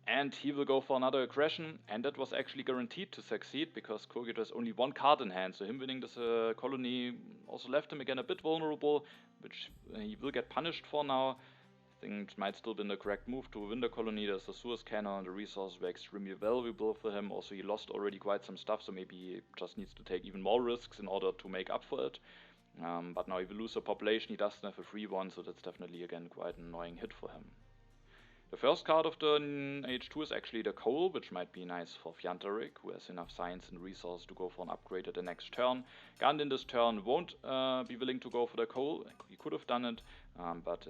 And he will go for another aggression, and that was actually guaranteed to succeed, because Kogit has only 1 card in hand, so him winning this colony also left him again a bit vulnerable, which he will get punished for now. I think it might still be the correct move to win the colony. There's a Suez Canal, and the resources were extremely valuable for him. Also, he lost already quite some stuff, so maybe he just needs to take even more risks in order to make up for it. But now he will lose a population, he doesn't have a free one, so that's definitely again quite an annoying hit for him. The first card of the H2 is actually the coal, which might be nice for Fjantarik, who has enough science and resource to go for an upgrade at the next turn. Gandin this turn won't be willing to go for the coal. He could have done it, but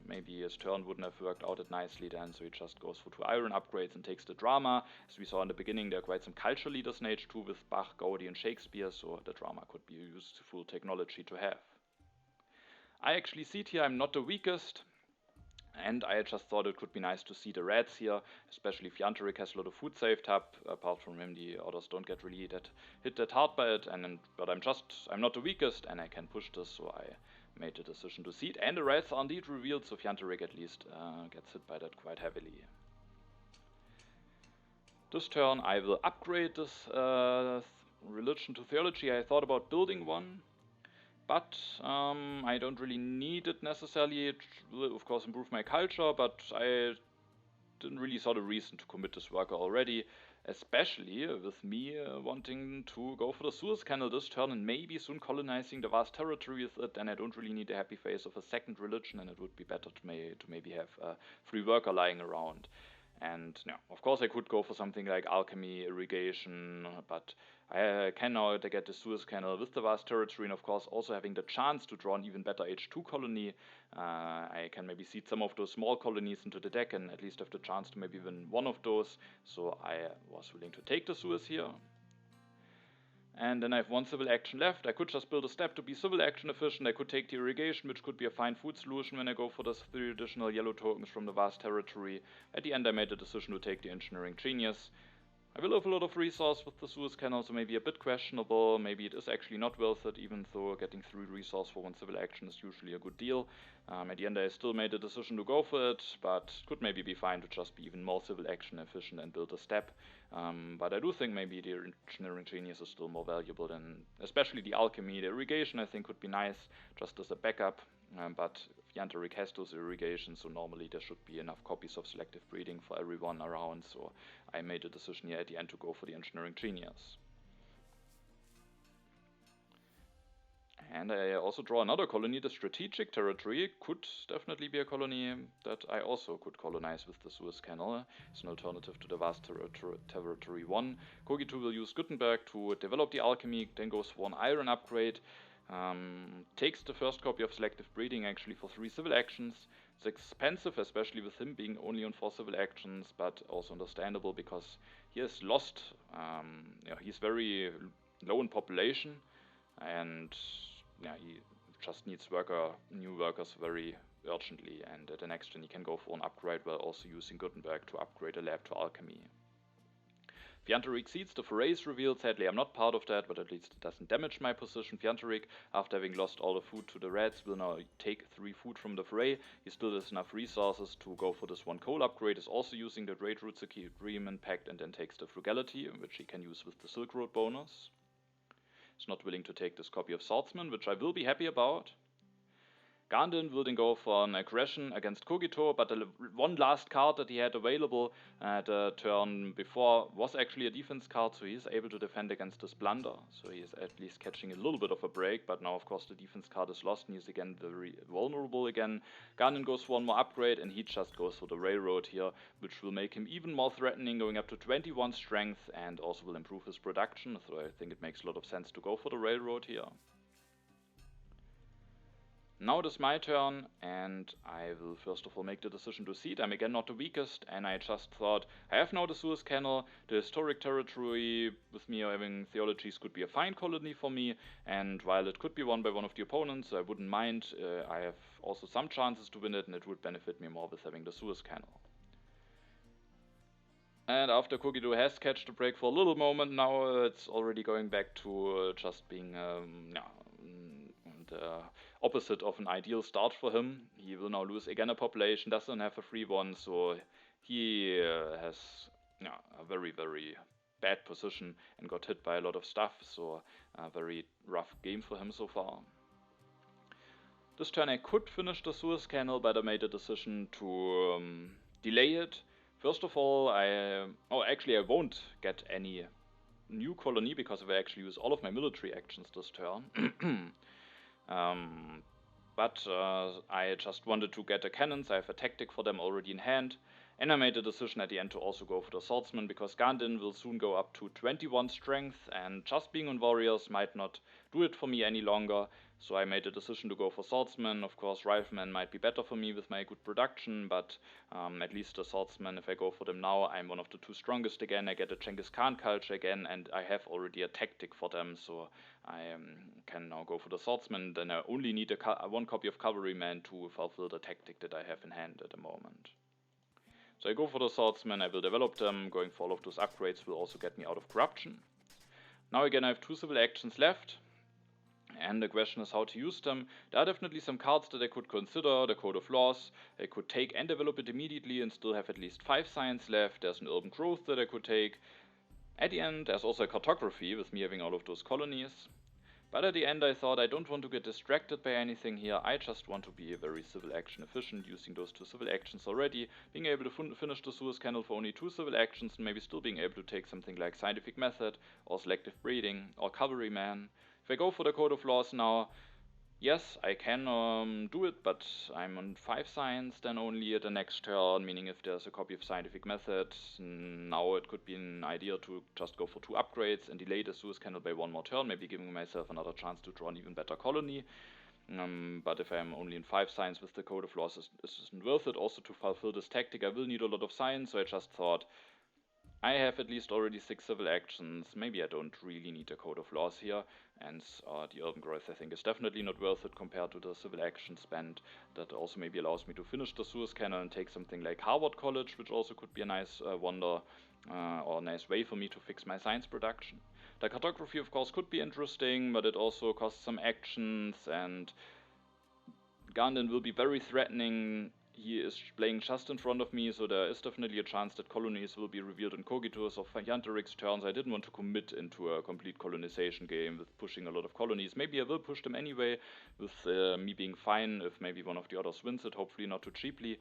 maybe his turn wouldn't have worked out it nicely then, so he just goes for 2 iron upgrades and takes the drama. As we saw in the beginning, there are quite some culture leaders in H2 with Bach, Gaudi and Shakespeare, so the drama could be a useful technology to have. I actually see it here, I'm not the weakest, and I just thought it could be nice to see the reds here, especially Fjantarik has a lot of food saved up. Apart from him, the others don't get really hit that hard by it, but I'm not the weakest, and I can push this, so I made the decision to seed, and the reds are indeed revealed, so Fjantarik at least gets hit by that quite heavily. This turn I will upgrade this religion to theology. I thought about building 1, but I don't really need it necessarily. It will of course improve my culture, but I didn't really saw the reason to commit this worker already, especially with me wanting to go for the Suez Canal this turn and maybe soon colonizing the vast territory with it. And I don't really need the happy face of a second religion, and it would be better to maybe have a free worker lying around. And yeah, of course I could go for something like alchemy, irrigation, but I can now get the Suez Canal with the vast territory, and of course also having the chance to draw an even better H2 colony. I can maybe seed some of those small colonies into the deck and at least have the chance to maybe win 1 of those, so I was willing to take the Suez here. And then I have 1 civil action left. I could just build a step to be civil action efficient. I could take the irrigation, which could be a fine food solution when I go for those 3 additional yellow tokens from the vast territory. At the end I made the decision to take the engineering genius. I will have a lot of resource with the Suez Canal, so maybe a bit questionable. Maybe it is actually not worth it, even though getting 3 resource for 1 civil action is usually a good deal. At the end I still made a decision to go for it, but it could maybe be fine to just be even more civil action efficient and build a step. But I do think maybe the Engineering Genius is still more valuable than, especially the Alchemy. The Irrigation I think could be nice, just as a backup. But Fjantarik has those irrigations, so normally there should be enough copies of Selective Breeding for everyone around, so I made a decision here at the end to go for the Engineering Genius. And I also draw another colony. The Strategic Territory could definitely be a colony that I also could colonize with the Suez Canal. It's an alternative to the Vast Territory 1. Kogito will use Gutenberg to develop the Alchemy, then goes for an Iron upgrade. Takes the first copy of Selective Breeding actually for 3 civil actions. It's expensive, especially with him being only on 4 civil actions, but also understandable because he has lost, he's very low in population, and he just needs new workers very urgently, and at the next turn he can go for an upgrade while also using Gutenberg to upgrade a lab to Alchemy. Fjantarik Seeds, the foray is revealed. Sadly, I'm not part of that, but at least it doesn't damage my position. Fjantarik, after having lost all the food to the rats, will now take 3 food from the foray. He still has enough resources to go for this 1 coal upgrade, is also using the Great Roots Agreement Pact, and then takes the Frugality, which he can use with the Silk Road bonus. He's not willing to take this copy of Swordsman, which I will be happy about. Gandin will then go for an aggression against Kogito, but the 1 last card that he had available at the turn before was actually a defense card, so he is able to defend against this blunder. So he is at least catching a little bit of a break, but now of course the defense card is lost and he's again very vulnerable again. Gandin goes for 1 more upgrade and he just goes for the railroad here, which will make him even more threatening, going up to 21 strength, and also will improve his production, so I think it makes a lot of sense to go for the railroad here. Now it is my turn, and I will first of all make the decision to seed. I'm again not the weakest, and I just thought, I have now the Suez Canal, the Historic Territory with me having Theologies could be a fine colony for me, and while it could be won by one of the opponents, I wouldn't mind. I have also some chances to win it, and it would benefit me more with having the Suez Canal. And after Kogito has catched the break for a little moment, now it's already going back to just being the opposite of an ideal start for him. He will now lose again a population, doesn't have a free one, so he has a very, very bad position and got hit by a lot of stuff, so a very rough game for him so far. This turn I could finish the Suez Canal, but I made a decision to delay it. First of all, I won't get any new colony because I actually use all of my military actions this turn. But I just wanted to get the cannons. I have a tactic for them already in hand, and I made a decision at the end to also go for the swordsman because Gandin will soon go up to 21 strength, and just being on warriors might not do it for me any longer. So I made a decision to go for swordsman. Of course, rifleman might be better for me with my good production, but at least the swordsman, if I go for them now, I'm one of the 2 strongest again. I get a Genghis Khan culture again, and I have already a tactic for them, so I can now go for the swordsman. Then I only need a 1 copy of cavalryman to fulfill the tactic that I have in hand at the moment. So I go for the swordsman, I will develop them. Going for all of those upgrades will also get me out of corruption. Now again I have 2 civil actions left, and the question is how to use them. There are definitely some cards that I could consider. The Code of Laws, I could take and develop it immediately and still have at least 5 science left. There's an Urban Growth that I could take. At the end there's also a Cartography with me having all of those colonies. But at the end I thought I don't want to get distracted by anything here. I just want to be very civil action efficient, using those 2 civil actions already, being able to finish the Suez Canal for only 2 civil actions, and maybe still being able to take something like Scientific Method or Selective Breeding or Cavalryman. If I go for the Code of Laws now, yes, I can do it, but I'm on 5 science then only at the next turn, meaning if there's a copy of Scientific Method, now it could be an idea to just go for 2 upgrades and delay the Suez Canal by 1 more turn, maybe giving myself another chance to draw an even better colony. But if I'm only in 5 science with the Code of Laws, this isn't worth it. Also to fulfill this tactic I will need a lot of science, so I just thought I have at least already 6 civil actions. Maybe I don't really need a code of laws here, and the urban growth I think is definitely not worth it compared to the civil action spent. That also maybe allows me to finish the Suez Canal and take something like Harvard College, which also could be a nice wonder or a nice way for me to fix my science production. The cartography of course could be interesting, but it also costs some actions, and Gandin will be very threatening. He is playing just in front of me, so there is definitely a chance that colonies will be revealed in Kogito's or Fjantarik's turns. I didn't want to commit into a complete colonization game with pushing a lot of colonies. Maybe I will push them anyway, with me being fine if maybe one of the others wins it, hopefully not too cheaply.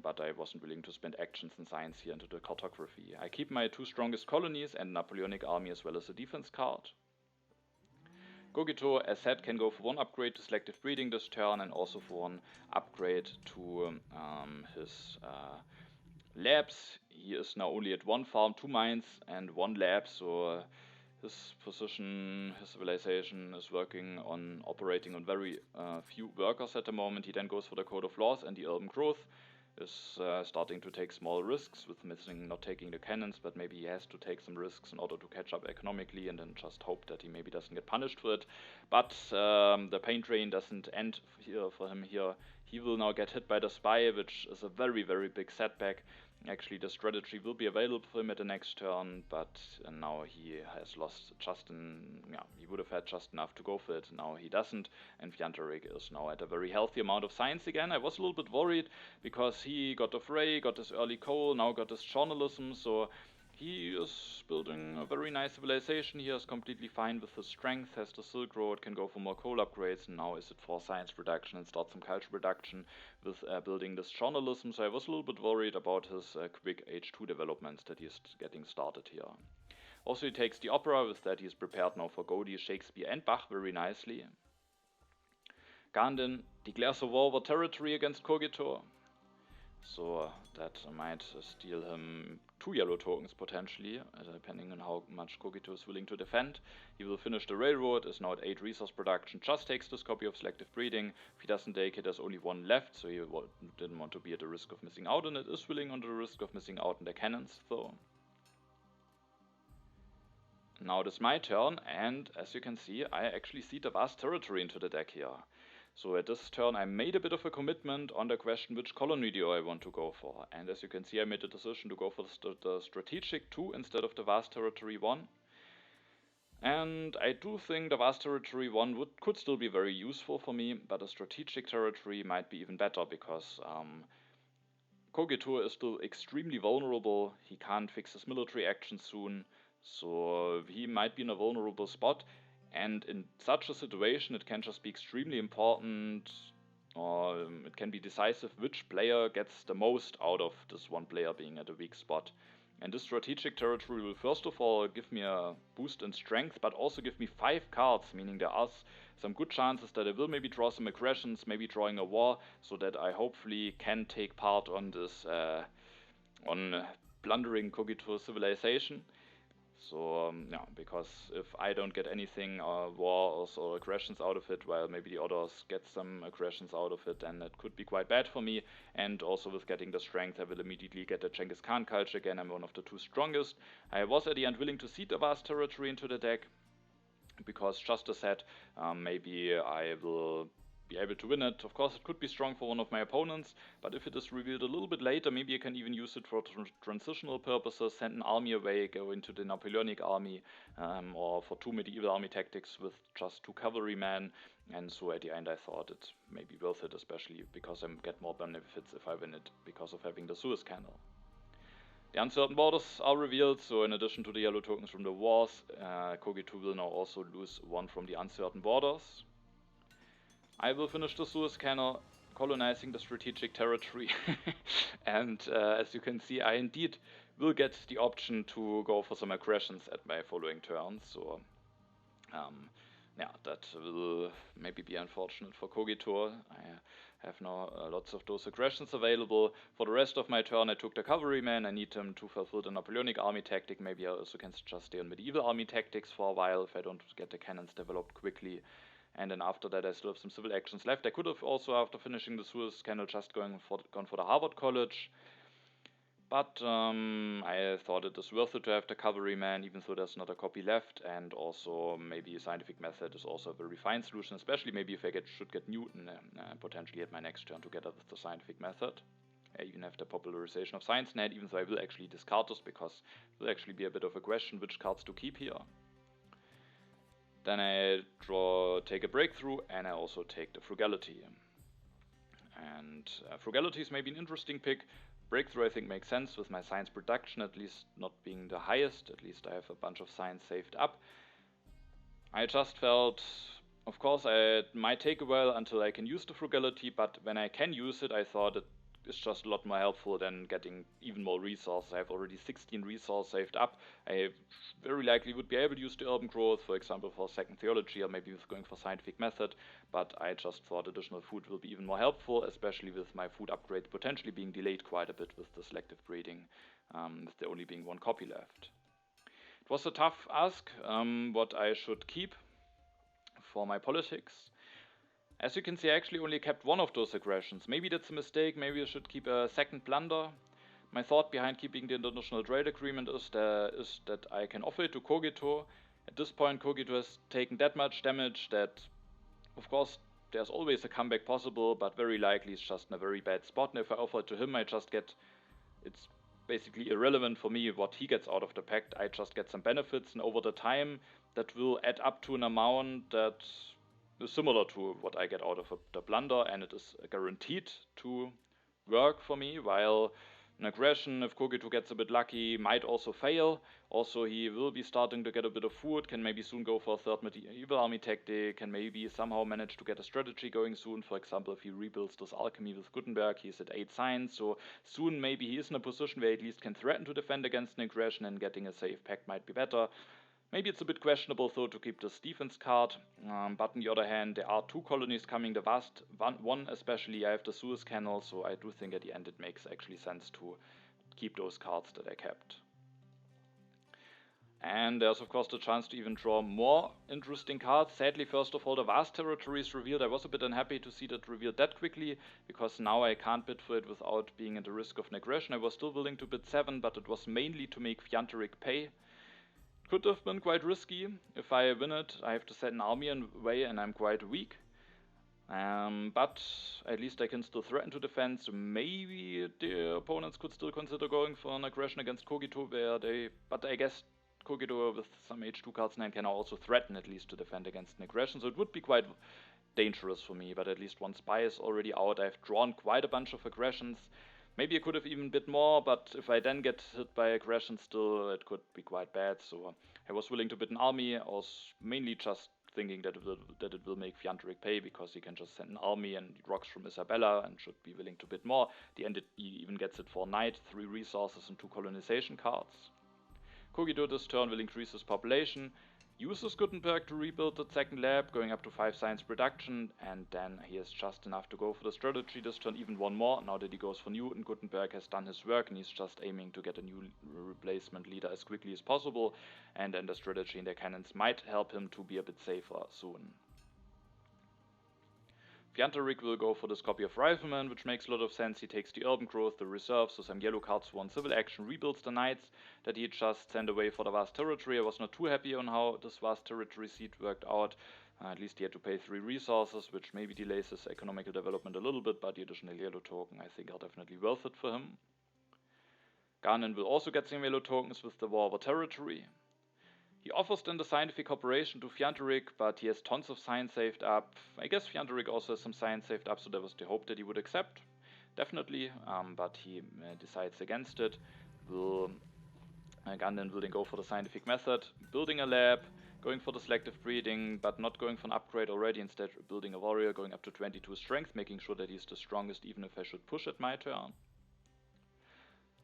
But I wasn't willing to spend actions and science here into the cartography. I keep my 2 strongest colonies and Napoleonic army as well as a defense card. Kogito, as said, can go for 1 upgrade to selective breeding this turn, and also for 1 upgrade to his labs. He is now only at 1 farm, 2 mines, and 1 lab, so his position, his civilization is working on operating on very few workers at the moment. He then goes for the Code of Laws, and the urban growth is starting to take small risks with missing, not taking the cannons, but maybe he has to take some risks in order to catch up economically, and then just hope that he maybe doesn't get punished for it. But the pain train doesn't end here for him here. He will now get hit by the spy, which is a very, very big setback. Actually, the strategy will be available for him at the next turn, but now he has lost he would have had just enough to go for it. Now he doesn't, and Fjantarik is now at a very healthy amount of science again. I was a little bit worried because he got the fray, got his early coal, now got his journalism, so he is building a very nice civilization. He is completely fine with his strength, has the Silk Road, can go for more coal upgrades, and now is it for science production and start some culture production with building this journalism. So I was a little bit worried about his quick H2 developments that he's getting started here. Also he takes the opera, with that he's prepared now for Godi, Shakespeare and Bach very nicely. Gandin declares a war over territory against Kogito. So that might steal him 2 yellow tokens potentially, depending on how much Kogito is willing to defend. He will finish the railroad, is now at 8 resource production, just takes this copy of selective breeding. If he doesn't take it, there's only 1 left, so he didn't want to be at the risk of missing out on it. Is willing on the risk of missing out on the cannons though. Now it is my turn, and as you can see, I actually seed a vast territory into the deck here. So at this turn I made a bit of a commitment on the question which colony do I want to go for, and as you can see I made the decision to go for the strategic 2 instead of the vast territory 1. And I do think the vast territory 1 could still be very useful for me, but a strategic territory might be even better, because Kogito is still extremely vulnerable. He can't fix his military action soon, so he might be in a vulnerable spot. And in such a situation, it can just be extremely important, or it can be decisive which player gets the most out of this one player being at a weak spot. And this strategic territory will first of all give me a boost in strength, but also give me 5 cards, meaning there are some good chances that I will maybe draw some aggressions, maybe drawing a war, so that I hopefully can take part on this, on plundering Kogito civilization. So because if I don't get anything, wars or aggressions out of it, while maybe the others get some aggressions out of it, then it could be quite bad for me. And also with getting the strength, I will immediately get a Genghis Khan culture again. I'm one of the 2 strongest. I was at the end willing to seed a vast territory into the deck, because just as said, maybe I will be able to win it. Of course, it could be strong for one of my opponents, but if it is revealed a little bit later, maybe I can even use it for transitional purposes, send an army away, go into the Napoleonic army, or for 2 medieval army tactics with just 2 cavalrymen. And so at the end I thought it may be worth it, especially because I get more benefits if I win it because of having the Suez Canal. The uncertain borders are revealed, so in addition to the yellow tokens from the wars, Kogito will now also lose 1 from the uncertain borders. I will finish the Suez Canal, colonizing the strategic territory, and as you can see, I indeed will get the option to go for some aggressions at my following turns, so that will maybe be unfortunate for Kogito. I have now lots of those aggressions available. For the rest of my turn I took the cavalryman. I need them to fulfill the Napoleonic army tactic. Maybe I also can just stay on medieval army tactics for a while if I don't get the cannons developed quickly. And then after that I still have some civil actions left. I could have also, after finishing the Suez Canal, just gone for the Harvard College. But I thought it is worth it to have the cavalryman, even though there's not a copy left, and also maybe a scientific method is also a very fine solution, especially maybe if I should get Newton potentially at my next turn together with the scientific method. I even have the popularization of science net, even though I will actually discard this because it will actually be a bit of a question which cards to keep here. Then I take a breakthrough, and I also take the frugality. And frugality is maybe an interesting pick. Breakthrough I think makes sense with my science production, at least not being the highest. At least I have a bunch of science saved up. I just felt, of course, it might take a while until I can use the frugality, but when I can use it, I thought it's just a lot more helpful than getting even more resources. I have already 16 resources saved up. I very likely would be able to use the urban growth, for example, for second theology, or maybe with going for scientific method, but I just thought additional food will be even more helpful, especially with my food upgrade potentially being delayed quite a bit with the selective breeding, with there only being one copy left. It was a tough ask, what I should keep for my politics. As you can see, I actually only kept one of those aggressions. Maybe that's a mistake, maybe I should keep a second blunder. My thought behind keeping the international trade agreement is that I can offer it to Kogito. At this point, Kogito has taken that much damage that, of course, there's always a comeback possible, but very likely it's just in a very bad spot. And if I offer it to him, I just get... It's basically irrelevant for me what he gets out of the pact. I just get some benefits, and over the time that will add up to an amount that is similar to what I get out of the blunder, and it is guaranteed to work for me, while an aggression, if Kogito gets a bit lucky, might also fail. Also, he will be starting to get a bit of food, can maybe soon go for a third medieval army tactic, can maybe somehow manage to get a strategy going soon. For example, if he rebuilds this alchemy with Gutenberg, he's at 8 science, so soon maybe he is in a position where he at least can threaten to defend against an aggression, and getting a safe pact might be better. Maybe it's a bit questionable though to keep this defense card, but on the other hand there are 2 colonies coming, the vast one especially. I have the Suez Canal, so I do think at the end it makes actually sense to keep those cards that I kept. And there's of course the chance to even draw more interesting cards. Sadly, first of all, the vast territory is revealed. I was a bit unhappy to see that revealed that quickly, because now I can't bid for it without being at the risk of an aggression. I was still willing to bid 7, but it was mainly to make Fjantarik pay. Could have been quite risky. If I win it, I have to set an army away, and I'm quite weak. But at least I can still threaten to defend, so maybe the opponents could still consider going for an aggression against Kogito, but I guess Kogito with some H2 cards 9 can also threaten at least to defend against an aggression, so it would be quite dangerous for me, but at least one spy is already out. I've drawn quite a bunch of aggressions. Maybe I could have even bid more, but if I then get hit by aggression still, it could be quite bad. So I was willing to bid an army. I was mainly just thinking that it will make Fjantarik pay, because he can just send an army and rocks from Isabella and should be willing to bid more. At the end he even gets it for knight, 3 resources and 2 colonization cards. Kogito this turn will increase his population, uses Gutenberg to rebuild the second lab, going up to 5 science production, and then he has just enough to go for the strategy this turn, even one more. Now that he goes for Newton, Gutenberg has done his work, and he's just aiming to get a new replacement leader as quickly as possible, and then the strategy and the cannons might help him to be a bit safer soon. Fjantarik will go for this copy of Rifleman, which makes a lot of sense. He takes the urban growth, the reserves, so some yellow cards for one civil action, rebuilds the knights that he just sent away for the vast territory. I was not too happy on how this vast territory seat worked out. At least he had to pay 3 resources, which maybe delays his economical development a little bit, but the additional yellow token I think are definitely worth it for him. Gandin will also get some yellow tokens with the War over Territory. He offers then the scientific cooperation to Fjantarik, but he has tons of science saved up. I guess Fjantarik also has some science saved up, so there was the hope that he would accept. Definitely, but he decides against it. Gandin will then go for the scientific method, building a lab, going for the selective breeding, but not going for an upgrade already, instead building a warrior, going up to 22 strength, making sure that he's the strongest even if I should push at my turn.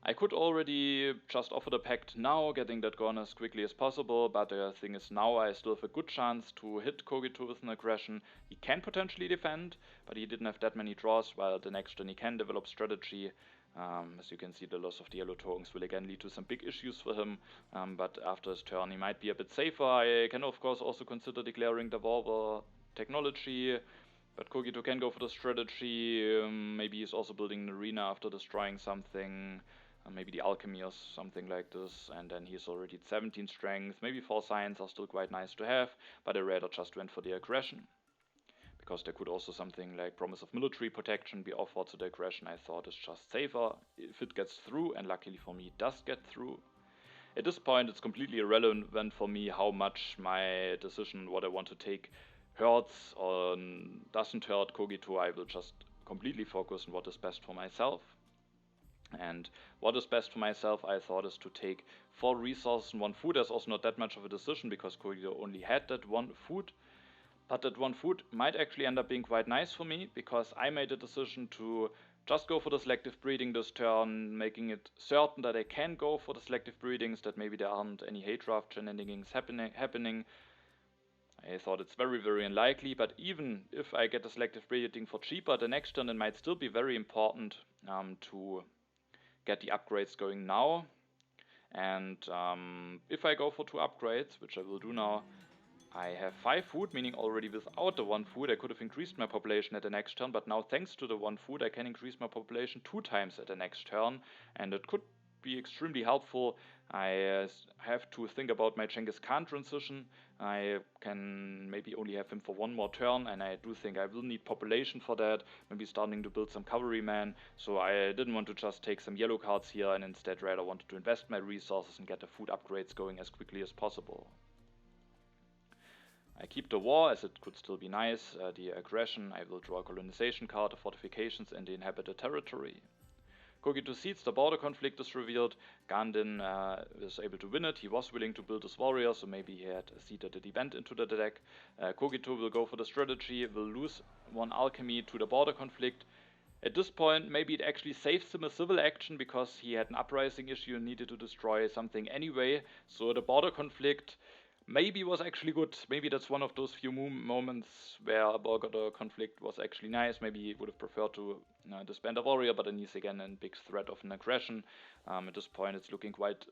I could already just offer the pact now, getting that gone as quickly as possible, but the thing is now I still have a good chance to hit Kogito with an aggression. He can potentially defend, but he didn't have that many draws, while the next turn he can develop strategy. As you can see, the loss of the yellow tokens will again lead to some big issues for him, but after his turn he might be a bit safer. I can of course also consider declaring the war over technology, but Kogito can go for the strategy. Maybe he's also building an arena after destroying something. maybe the alchemy or something like this, and then he's already at 17 strength. Maybe 4 science are still quite nice to have, but I rather just went for the aggression. Because there could also something like promise of military protection be offered to the aggression. I thought it's just safer if it gets through, and luckily for me it does get through. At this point it's completely irrelevant for me how much my decision, what I want to take, hurts or doesn't hurt Kogito. I will just completely focus on what is best for myself. And what is best for myself, I thought, is to take 4 resources and 1 food. There's also not that much of a decision because Kogito only had that 1 food. But that 1 food might actually end up being quite nice for me, because I made a decision to just go for the selective breeding this turn, making it certain that I can go for the selective breedings, that maybe there aren't any hate draft shenanigans happening. I thought it's very, very unlikely, but even if I get a selective breeding for cheaper, the next turn it might still be very important to get the upgrades going now. And if I go for 2 upgrades, which I will do now, I have 5 food, meaning already without the 1 food I could have increased my population at the next turn, but now thanks to the 1 food I can increase my population 2 times at the next turn, and it could be extremely helpful. I have to think about my Genghis Khan transition. I can maybe only have him for 1 more turn, and I do think I will need population for that, maybe starting to build some cavalrymen, so I didn't want to just take some yellow cards here, and instead rather wanted to invest my resources and get the food upgrades going as quickly as possible. I keep the war, as it could still be nice. The aggression, I will draw a colonization card, the fortifications, and the inhabited territory. Kogito seeds, the border conflict is revealed. Gandin is able to win it. He was willing to build his warrior, so maybe he had seeded the event into the deck. Kogito will go for the strategy, will lose 1 alchemy to the border conflict. At this point, maybe it actually saves him a civil action, because he had an uprising issue and needed to destroy something anyway. So the border conflict maybe was actually good. Maybe that's one of those few moments where a border conflict was actually nice. Maybe he would have preferred to disband a warrior, but then he's again in big threat of an aggression. At this point it's looking quite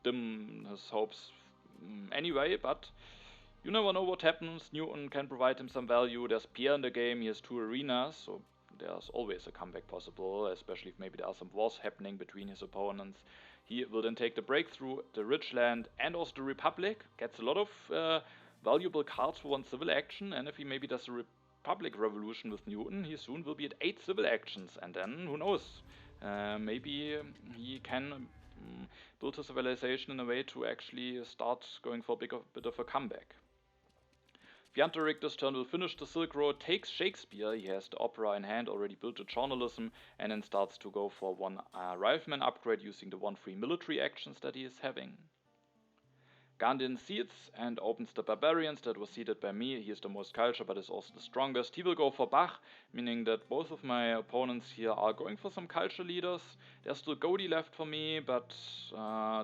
dim, his hopes anyway, but you never know what happens. Newton can provide him some value. There's Pierre in the game, he has 2 arenas, so there's always a comeback possible, especially if maybe there are some wars happening between his opponents. He will then take the breakthrough, the rich land, and also the Republic. Gets a lot of valuable cards for 1 civil action, and if he maybe does a Republic revolution with Newton, he soon will be at 8 civil actions, and then who knows? Maybe he can build his civilization in a way to actually start going for a bit of a comeback. Fjantarik this turn will finish the Silk Road, takes Shakespeare, he has the opera in hand, already built the journalism, and then starts to go for 1 rifleman upgrade using the 1 free military actions that he is having. Gandin seeds and opens the barbarians, that was seeded by me. He is the most culture, but is also the strongest. He will go for Bach, meaning that both of my opponents here are going for some culture leaders. There's still Godi left for me, but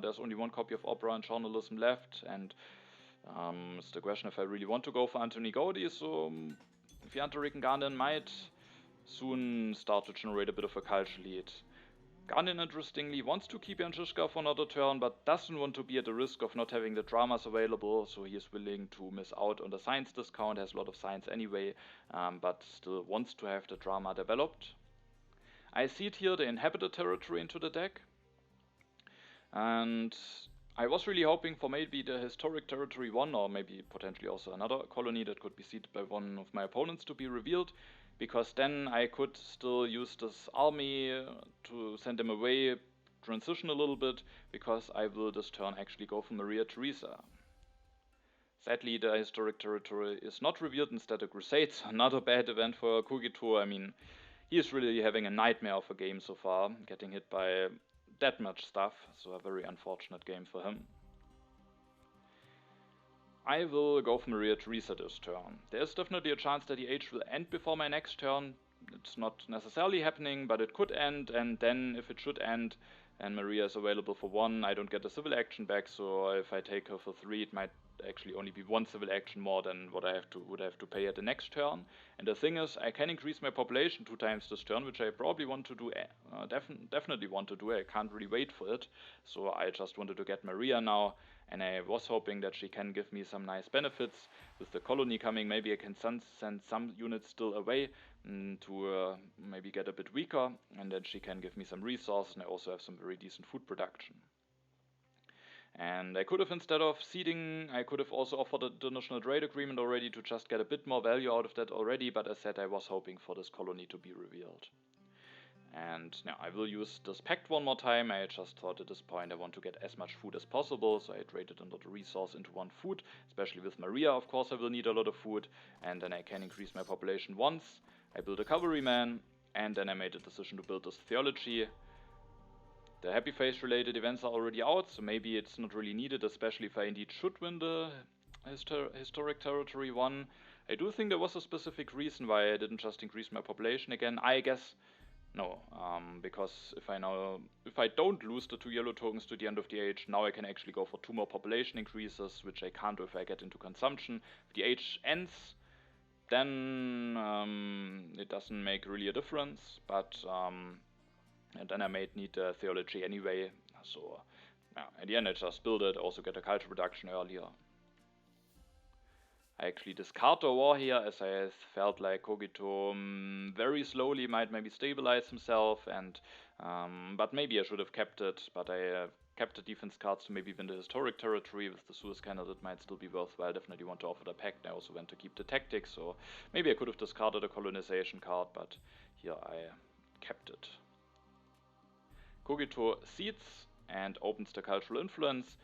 there's only 1 copy of opera and journalism left, and it's the question if I really want to go for Anthony Godi, so Fjantarik and Gandin might soon start to generate a bit of a culture lead. Gandin, interestingly, wants to keep Yanshishka for another turn, but doesn't want to be at the risk of not having the dramas available, so he is willing to miss out on the science discount, has a lot of science anyway, but still wants to have the drama developed. I seed here the inhabited territory into the deck, and I was really hoping for maybe the historic territory 1, or maybe potentially also another colony that could be seeded by 1 of my opponents to be revealed, because then I could still use this army to send them away, transition a little bit, because I will this turn actually go for Maria Theresa. Sadly, the historic territory is not revealed, instead of Crusades, another bad event for Kogito. I mean, he is really having a nightmare of a game so far, getting hit by that much stuff, so a very unfortunate game for him. I will go for Maria Theresa this turn. There's definitely a chance that the age will end before my next turn. It's not necessarily happening, but it could end, and then if it should end and Maria is available for 1, I don't get a civil action back, so if I take her for 3 it might actually only be one civil action more than what I would have to pay at the next turn. And the thing is, I can increase my population 2 times this turn, which I probably want to do, definitely want to do. I can't really wait for it, so I just wanted to get Maria now, and I was hoping that she can give me some nice benefits. With the colony coming, maybe I can send some units still away to maybe get a bit weaker, and then she can give me some resources, and I also have some very decent food production. And I could have, instead of seeding, I could have also offered a international trade agreement already to just get a bit more value out of that already, but as said, I was hoping for this colony to be revealed. And now I will use this pact one more time. I just thought at this point I want to get as much food as possible, so I traded another resource into one food, especially with Maria. Of course I will need a lot of food, and then I can increase my population once. I built a cavalryman, and then I made a decision to build this theology. The happy face related events are already out, so maybe it's not really needed, especially if I indeed should win the historic territory 1. I do think there was a specific reason why I didn't just increase my population again. I guess no, because if I don't lose the 2 yellow tokens to the end of the age, now I can actually go for 2 more population increases, which I can't do if I get into consumption. If the age ends, then it doesn't make really a difference, but and then I might need the theology anyway, so yeah, at the end I just build it, also get a culture production earlier. I actually discard the war here, as I felt like Kogito very slowly might maybe stabilize himself, and but maybe I should have kept it, but I kept the defense cards to maybe win the historic territory. With the Suez Canal it might still be worthwhile. Definitely want to offer the pact. I also want to keep the tactics, so maybe I could have discarded the colonization card, but here I kept it. Kogito seeds and opens the cultural influence.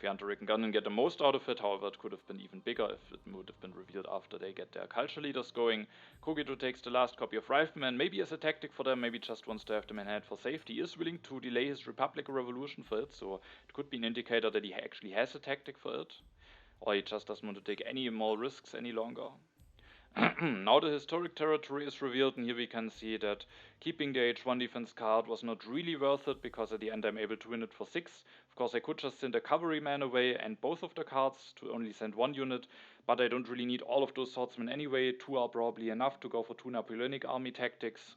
Fjantarik and Gandin get the most out of it, however it could have been even bigger if it would have been revealed after they get their culture leaders going. Kogito takes the last copy of Rifleman, maybe as a tactic for them, maybe just wants to have them in hand for safety. He is willing to delay his Republic revolution for it, so it could be an indicator that he actually has a tactic for it. Or he just doesn't want to take any more risks any longer. Now the historic territory is revealed, and here we can see that keeping the H1 defense card was not really worth it, because at the end I'm able to win it for 6. Of course I could just send a cavalryman away and both of the cards to only send 1 unit, but I don't really need all of those swordsmen anyway. 2 are probably enough to go for 2 Napoleonic army tactics.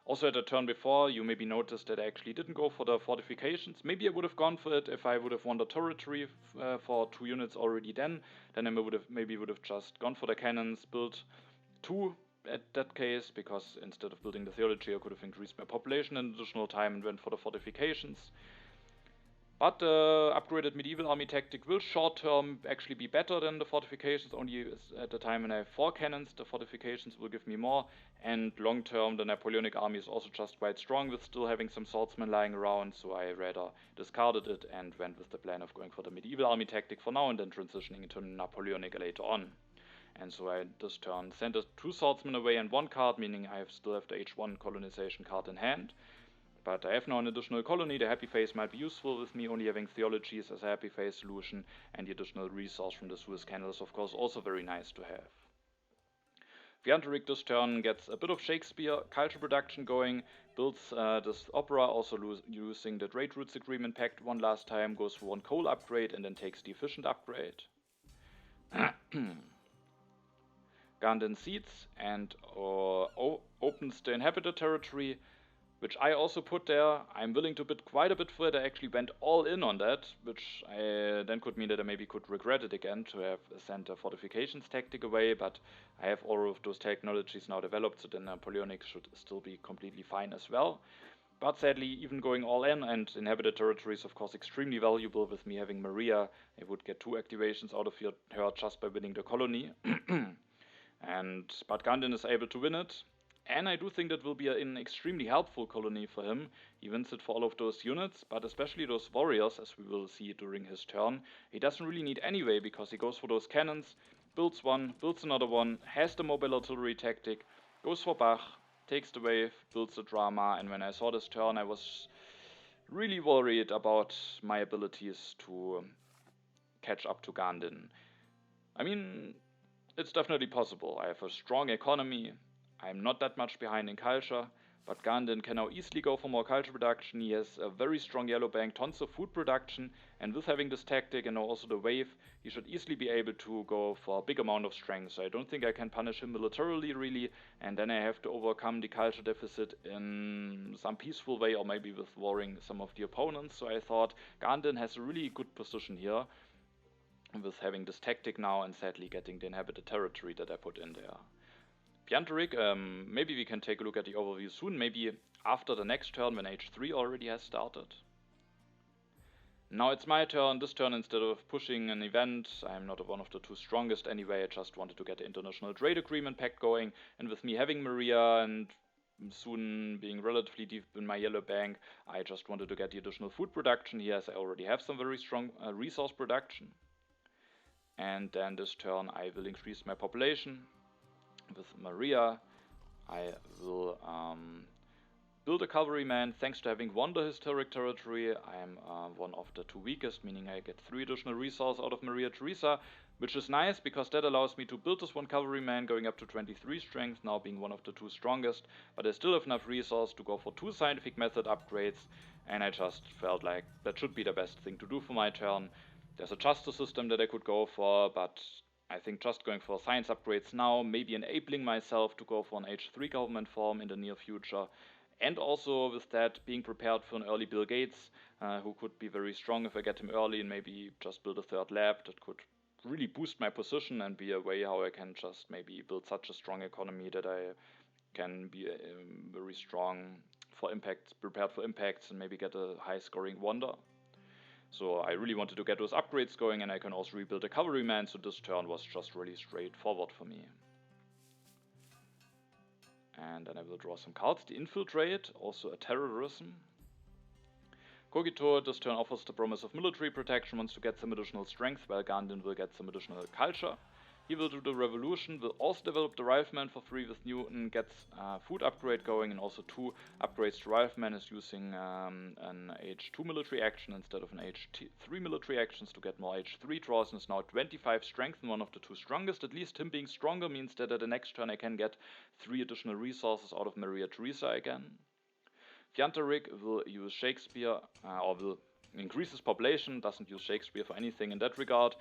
Also at the turn before, you maybe noticed that I actually didn't go for the fortifications. Maybe I would have gone for it if I would have won the territory for 2 units already then. Then I maybe would have just gone for the cannons, built 2 at that case, because instead of building the theology I could have increased my population in additional time and went for the fortifications. But the upgraded medieval army tactic will short-term actually be better than the fortifications, only at the time when I have 4 cannons, the fortifications will give me more, and long-term the Napoleonic army is also just quite strong with still having some swordsmen lying around, so I rather discarded it and went with the plan of going for the medieval army tactic for now and then transitioning into Napoleonic later on. And so I this turn sent 2 swordsmen away and 1 card, meaning I still have the H1 colonization card in hand. But I have now an additional colony. The happy face might be useful with me only having theologies as a happy face solution, and the additional resource from the Suez Canal is of course also very nice to have. Fjantarik this turn gets a bit of Shakespeare culture production going, builds this opera, also using the Trade Routes Agreement Pact one last time, goes for 1 coal upgrade and then takes the efficient upgrade. Gandin seeds and opens the inhabited territory, which I also put there. I'm willing to bid quite a bit for it. I actually went all in on that, which then could mean that I maybe could regret it again to have sent a fortifications tactic away, but I have all of those technologies now developed, so the Napoleonic should still be completely fine as well. But sadly, even going all in, and inhabited territory is of course extremely valuable. With me having Maria, I would get 2 activations out of her just by winning the colony. But Gandin is able to win it. And I do think that will be an extremely helpful colony for him. He wins it for all of those units, but especially those warriors, as we will see during his turn. He doesn't really need anyway, because he goes for those cannons, builds 1, builds another 1, has the mobile artillery tactic, goes for Bach, takes the wave, builds the drama, and when I saw this turn I was really worried about my abilities to catch up to Gandin. I mean, it's definitely possible. I have a strong economy. I'm not that much behind in culture, But Gandin can now easily go for more culture production. He has a very strong yellow bank, tons of food production, and with having this tactic and also the wave, he should easily be able to go for a big amount of strength. So I don't think I can punish him militarily really, and then I have to overcome the culture deficit in some peaceful way or maybe with warring some of the opponents. So I thought Gandin has a really good position here with having this tactic now and sadly getting the inhabited territory that I put in there. Fjantarik, maybe we can take a look at the overview soon, maybe after the next turn when H3 already has started. Now it's my turn. This turn, instead of pushing an event, I'm not one of the two strongest anyway, I just wanted to get the International Trade Agreement pact going, and with me having Maria and soon being relatively deep in my yellow bank, I just wanted to get the additional food production here, as I already have some very strong resource production. And then this turn I will increase my population. With Maria, I will build a cavalryman. Thanks to having won the historic territory, I am one of the two weakest, meaning I get 3 additional resources out of Maria Theresa, which is nice because that allows me to build this one cavalryman going up to 23 strength, now being one of the two strongest, but I still have enough resource to go for 2 scientific method upgrades, and I just felt like that should be the best thing to do for my turn. There's a justice system that I could go for, but I think just going for science upgrades now, maybe enabling myself to go for an H3 government form in the near future, and also with that being prepared for an early Bill Gates, who could be very strong if I get him early and maybe just build a 3rd lab that could really boost my position and be a way how I can just maybe build such a strong economy that I can be very strong for impacts, prepared for impacts, and maybe get a high scoring wonder. So I really wanted to get those upgrades going, and I can also rebuild a cavalryman, so this turn was just really straightforward for me. And then I will draw some cards. The Infiltrate, also a terrorism. Kogito this turn offers the promise of military protection, wants to get some additional strength, while Gandin will get some additional culture. He will do the revolution, will also develop the rifleman for free with Newton, gets food upgrade going, and also 2 upgrades to rifleman is using an H2 military action instead of an H3 military actions to get more H3 draws, and is now 25 strength and one of the 2 strongest. At least him being stronger means that at the next turn I can get 3 additional resources out of Maria Theresa again. Fjantarik will use Shakespeare, or will increase his population, doesn't use Shakespeare for anything in that regard,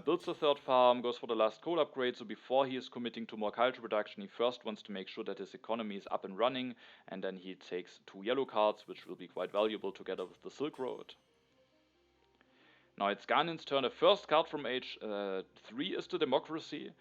builds the 3rd farm, goes for the last coal upgrade, so before he is committing to more culture production, he first wants to make sure that his economy is up and running, and then he takes 2 yellow cards, which will be quite valuable together with the Silk Road. Now it's Gandin's turn. The first card from H3 is the Democracy,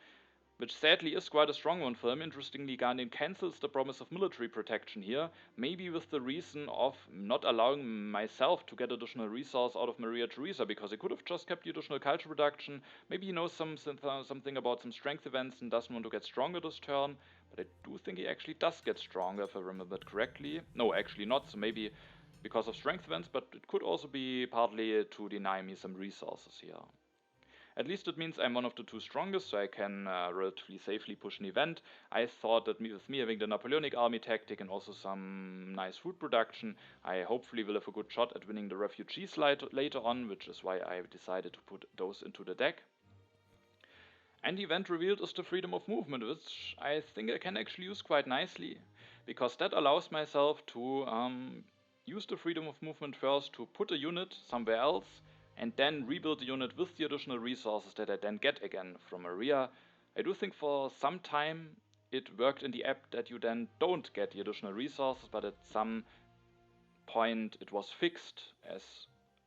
which sadly is quite a strong one for him. Interestingly, Gandin cancels the promise of military protection here, maybe with the reason of not allowing myself to get additional resource out of Maria Theresa, because he could have just kept the additional culture production. Maybe he knows something about some strength events and doesn't want to get stronger this turn, but I do think he actually does get stronger if I remember it correctly. No, actually not, so maybe because of strength events, but it could also be partly to deny me some resources here. At least it means I'm one of the 2 strongest, so I can relatively safely push an event. I thought that with me having the Napoleonic army tactic and also some nice food production, I hopefully will have a good shot at winning the refugees later on, which is why I decided to put those into the deck. And the event revealed is the freedom of movement, which I think I can actually use quite nicely, because that allows myself to use the freedom of movement first to put a unit somewhere else, and then rebuild the unit with the additional resources that I then get again from Maria. I do think for some time it worked in the app that you then don't get the additional resources, but at some point it was fixed as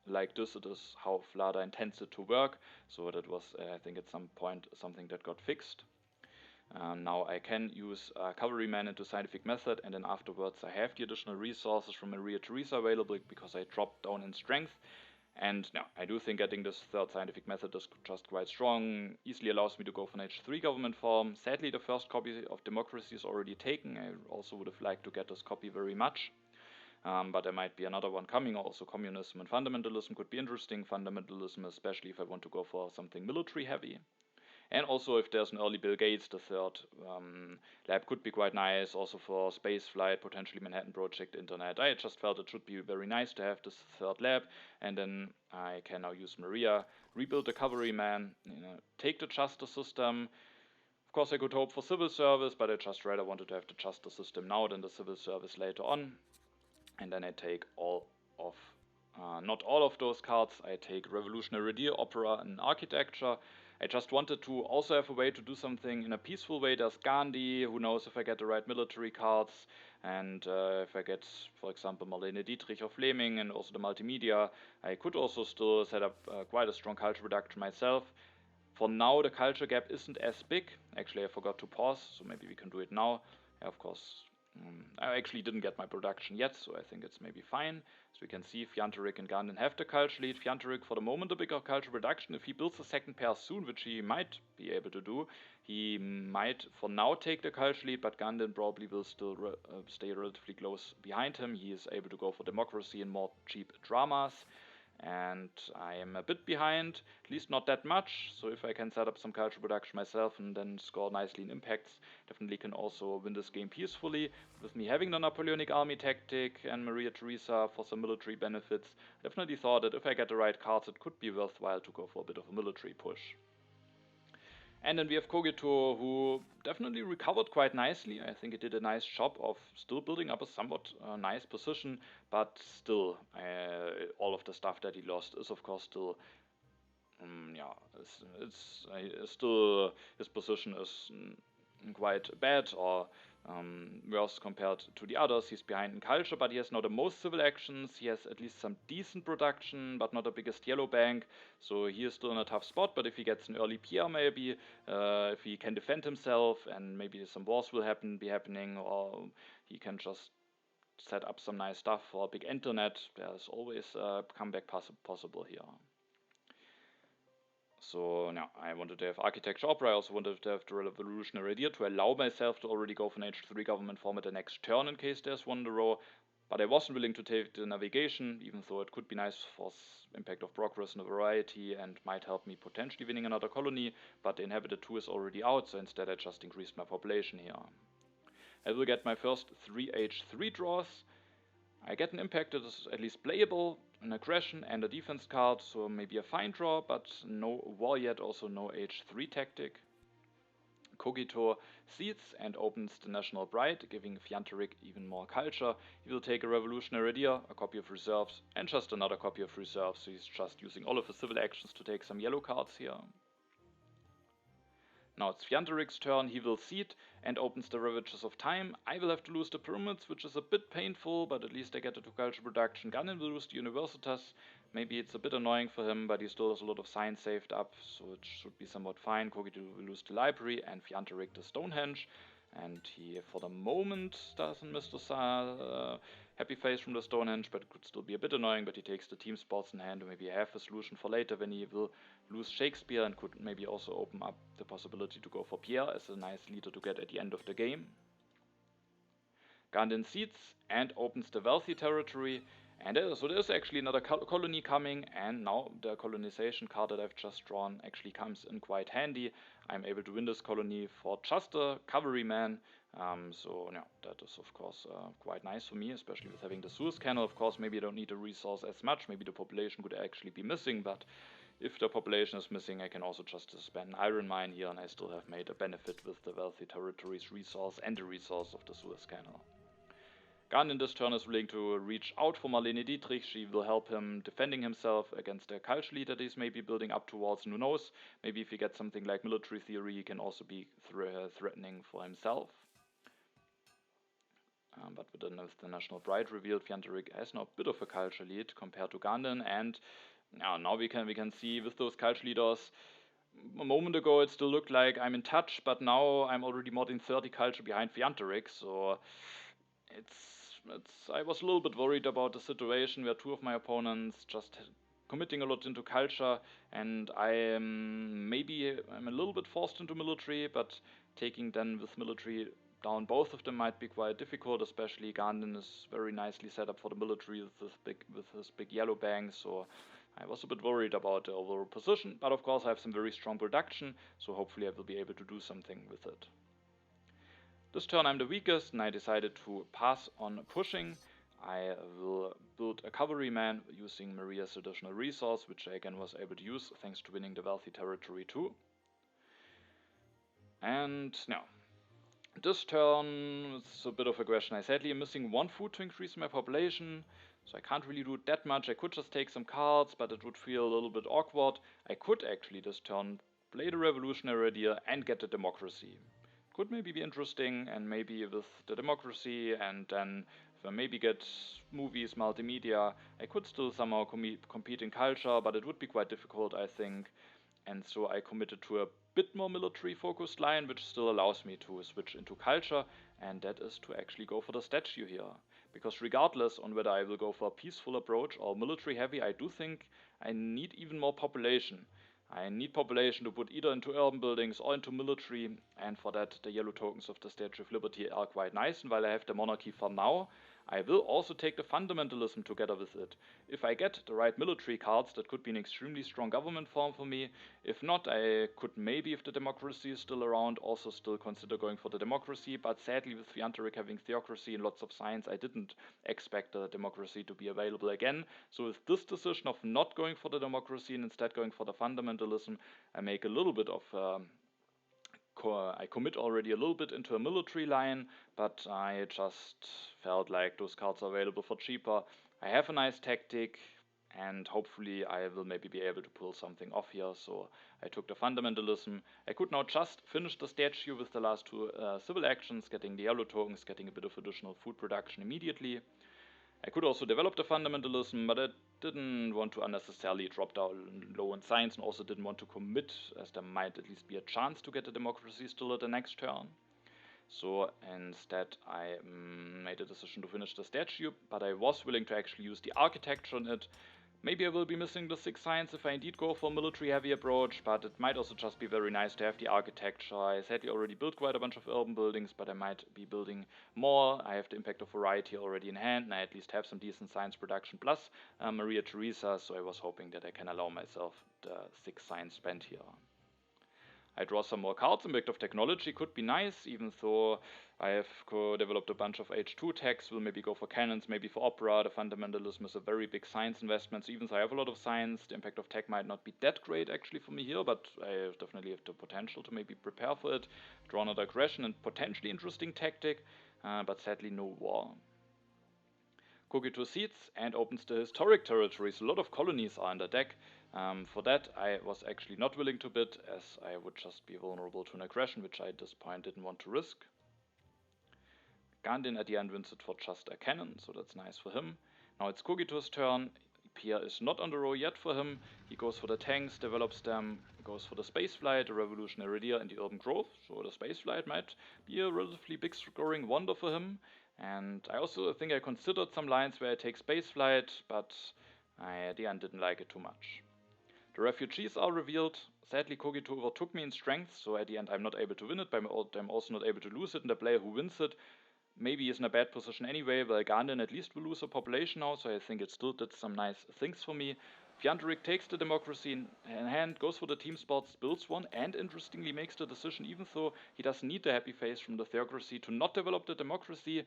like this. It is how Vlada intends it to work, so that was I think at some point something that got fixed. Now I can use cavalryman into scientific method, and then afterwards I have the additional resources from Maria Theresa available because I dropped down in strength. And now, I do think getting this 3rd scientific method is just quite strong, easily allows me to go for an H3 government form. Sadly, the first copy of Democracy is already taken. I also would have liked to get this copy very much. But there might be another one coming. Also, communism and fundamentalism could be interesting. Fundamentalism, especially if I want to go for something military heavy. And also, if there's an early Bill Gates, the 3rd lab could be quite nice, also for space flight, potentially Manhattan Project, internet. I just felt it should be very nice to have this 3rd lab, and then I can now use Maria, rebuild the cavalryman, take the justice system. Of course I could hope for civil service, but I just rather wanted to have the justice system now than the civil service later on. And then I take all of, not all of those cards, I take Revolutionary Idea, Opera, and Architecture. I just wanted to also have a way to do something in a peaceful way. There's Gandhi, who knows if I get the right military cards, and if I get, for example, Marlene Dietrich or Fleming, and also the multimedia, I could also still set up quite a strong culture production myself. For now, the culture gap isn't as big. Actually, I forgot to pause, so maybe we can do it now. Yeah, of course, I actually didn't get my production yet, so I think it's maybe fine. So we can see Fjantarik and Gandin have the culture lead. Fjantarik, for the moment, a bigger culture production. If he builds a second pair soon, which he might be able to do, he might for now take the culture lead, but Gandin probably will still stay relatively close behind him. He is able to go for democracy and more cheap dramas. And I am a bit behind, at least not that much, so if I can set up some culture production myself and then score nicely in impacts, definitely can also win this game peacefully. With me having the Napoleonic army tactic and Maria Theresa for some military benefits, I definitely thought that if I get the right cards it could be worthwhile to go for a bit of a military push. And then we have Kogito, who definitely recovered quite nicely. I think he did a nice job of still building up a somewhat nice position, but still, all of the stuff that he lost is of course still, yeah, it's still, his position is quite bad or worse compared to the others. He's behind in culture, but he has not the most civil actions. He has at least some decent production, but not the biggest yellow bank. So he is still in a tough spot, but if he gets an early PR maybe, if he can defend himself and maybe some wars will be happening, or he can just set up some nice stuff for a big internet, there's always a comeback possible here. So now I wanted to have Architecture Opera, I also wanted to have the Revolutionary Idea to allow myself to already go for an H3 government format the next turn in case there's one in a row. But I wasn't willing to take the navigation, even though it could be nice for impact of progress and a variety and might help me potentially winning another colony, but the Inhabited 2 is already out, so instead I just increased my population here. I will get my first 3 H3 draws. I get an impact that is at least playable, an aggression and a defense card, so maybe a fine draw, but no war yet, also no H3 tactic. Kogito seeds and opens the National Bride, giving Fjantarik even more culture. He will take a Revolutionary Idea, a copy of reserves, and just another copy of reserves, so he's just using all of his civil actions to take some yellow cards here. Now it's Fjantarik's turn, he will seed and opens the Ravages of Time. I will have to lose the Pyramids, which is a bit painful, but at least I get the two culture production. Gandin will lose the Universitas. Maybe it's a bit annoying for him, but he still has a lot of science saved up, so it should be somewhat fine. Kogito will lose the Library and Fjantarik the Stonehenge. And he, for the moment, doesn't miss the happy face from the Stonehenge, but it could still be a bit annoying, but he takes the team sports in hand, and maybe have a solution for later when he will lose Shakespeare, and could maybe also open up the possibility to go for Pierre as a nice leader to get at the end of the game. Gandin seeds and opens the wealthy territory, and so there's actually another colony coming, and now the colonization card that I've just drawn actually comes in quite handy. I'm able to win this colony for just a cavalryman, so yeah, that is of course quite nice for me, especially with having the Suez Canal. Of course, maybe I don't need a resource as much, maybe the population could actually be missing, but if the population is missing, I can also just spend an iron mine here, and I still have made a benefit with the wealthy territories resource and the resource of the Suez Canal. Gandin this turn is willing to reach out for Marlene Dietrich. She will help him defending himself against the culture leader that he's maybe building up towards, and who knows, maybe if he gets something like military theory, he can also be threatening for himself. But with the National Bride revealed, Fjantarik has now a bit of a culture lead compared to Gandin, and now we can see with those culture leaders, a moment ago it still looked like I'm in touch, but now I'm already more than 30 culture behind Fjantarik, so I was a little bit worried about the situation where two of my opponents just committing a lot into culture, and I'm a little bit forced into military, but taking then with military down both of them might be quite difficult, especially Gandin is very nicely set up for the military with his big yellow bank, so I was a bit worried about the overall position, but of course I have some very strong production, so hopefully I will be able to do something with it. This turn I'm the weakest, and I decided to pass on pushing. I will build a cavalryman using Maria's additional resource, which I again was able to use thanks to winning the wealthy territory too. And now, this turn is a bit of aggression. I sadly am missing 1 food to increase my population, so I can't really do that much. I could just take some cards, but it would feel a little bit awkward. I could actually this turn play the revolutionary idea and get the democracy. Could maybe be interesting, and maybe with the democracy and then if I maybe get movies, multimedia, I could still somehow compete in culture, but it would be quite difficult, I think. And so I committed to a bit more military focused line, which still allows me to switch into culture, and that is to actually go for the statue here. Because regardless on whether I will go for a peaceful approach or military heavy, I do think I need even more population. I need population to put either into urban buildings or into military, and for that the yellow tokens of the Statue of Liberty are quite nice, and while I have the monarchy for now, I will also take the fundamentalism together with it. If I get the right military cards, that could be an extremely strong government form for me. If not, I could maybe, if the democracy is still around, also still consider going for the democracy, but sadly with Fjantarik having theocracy and lots of science, I didn't expect the democracy to be available again. So with this decision of not going for the democracy and instead going for the fundamentalism, I make a little bit of I commit already a little bit into a military line, but I just felt like those cards are available for cheaper. I have a nice tactic, and hopefully I will maybe be able to pull something off here, so I took the fundamentalism. I could now just finish the statue with the last 2 civil actions, getting the yellow tokens, getting a bit of additional food production immediately. I could also develop the fundamentalism, but I didn't want to unnecessarily drop down low in science and also didn't want to commit, as there might at least be a chance to get a democracy still at the next turn. So instead I made a decision to finish the statue, but I was willing to actually use the architecture in it. Maybe I will be missing the 6 science if I indeed go for a military heavy approach, but it might also just be very nice to have the architecture. I sadly already built quite a bunch of urban buildings, but I might be building more. I have the impact of variety already in hand, and I at least have some decent science production plus Maria Theresa, so I was hoping that I can allow myself the 6 science spent here. I draw some more cards. Impact of technology could be nice, even though I have developed a bunch of H2 techs. Will maybe go for cannons, maybe for opera. The fundamentalism is a very big science investment, so even though I have a lot of science, the impact of tech might not be that great actually for me here, but I definitely have the potential to maybe prepare for it. Draw another aggression and potentially interesting tactic, but sadly no war. Kogito seeds and opens the historic territories. A lot of colonies are in the deck. For that I was actually not willing to bid, as I would just be vulnerable to an aggression, which I at this point didn't want to risk. Gandin at the end wins it for just a cannon, so that's nice for him. Now it's Kogito's turn. Pierre is not on the row yet for him. He goes for the tanks, develops them, goes for the spaceflight, the revolutionary idea, and the urban growth. So the spaceflight might be a relatively big scoring wonder for him. And I also think I considered some lines where I take spaceflight, but I at the end didn't like it too much. The refugees are revealed. Sadly, Kogito overtook me in strength, so at the end I'm not able to win it, but I'm also not able to lose it, and the player who wins it maybe is in a bad position anyway, while Gandin at least will lose a population now, so I think it still did some nice things for me. Fjantarik takes the democracy in hand, goes for the team spots, builds one, and interestingly makes the decision, even though he doesn't need the happy face from the theocracy, to not develop the democracy,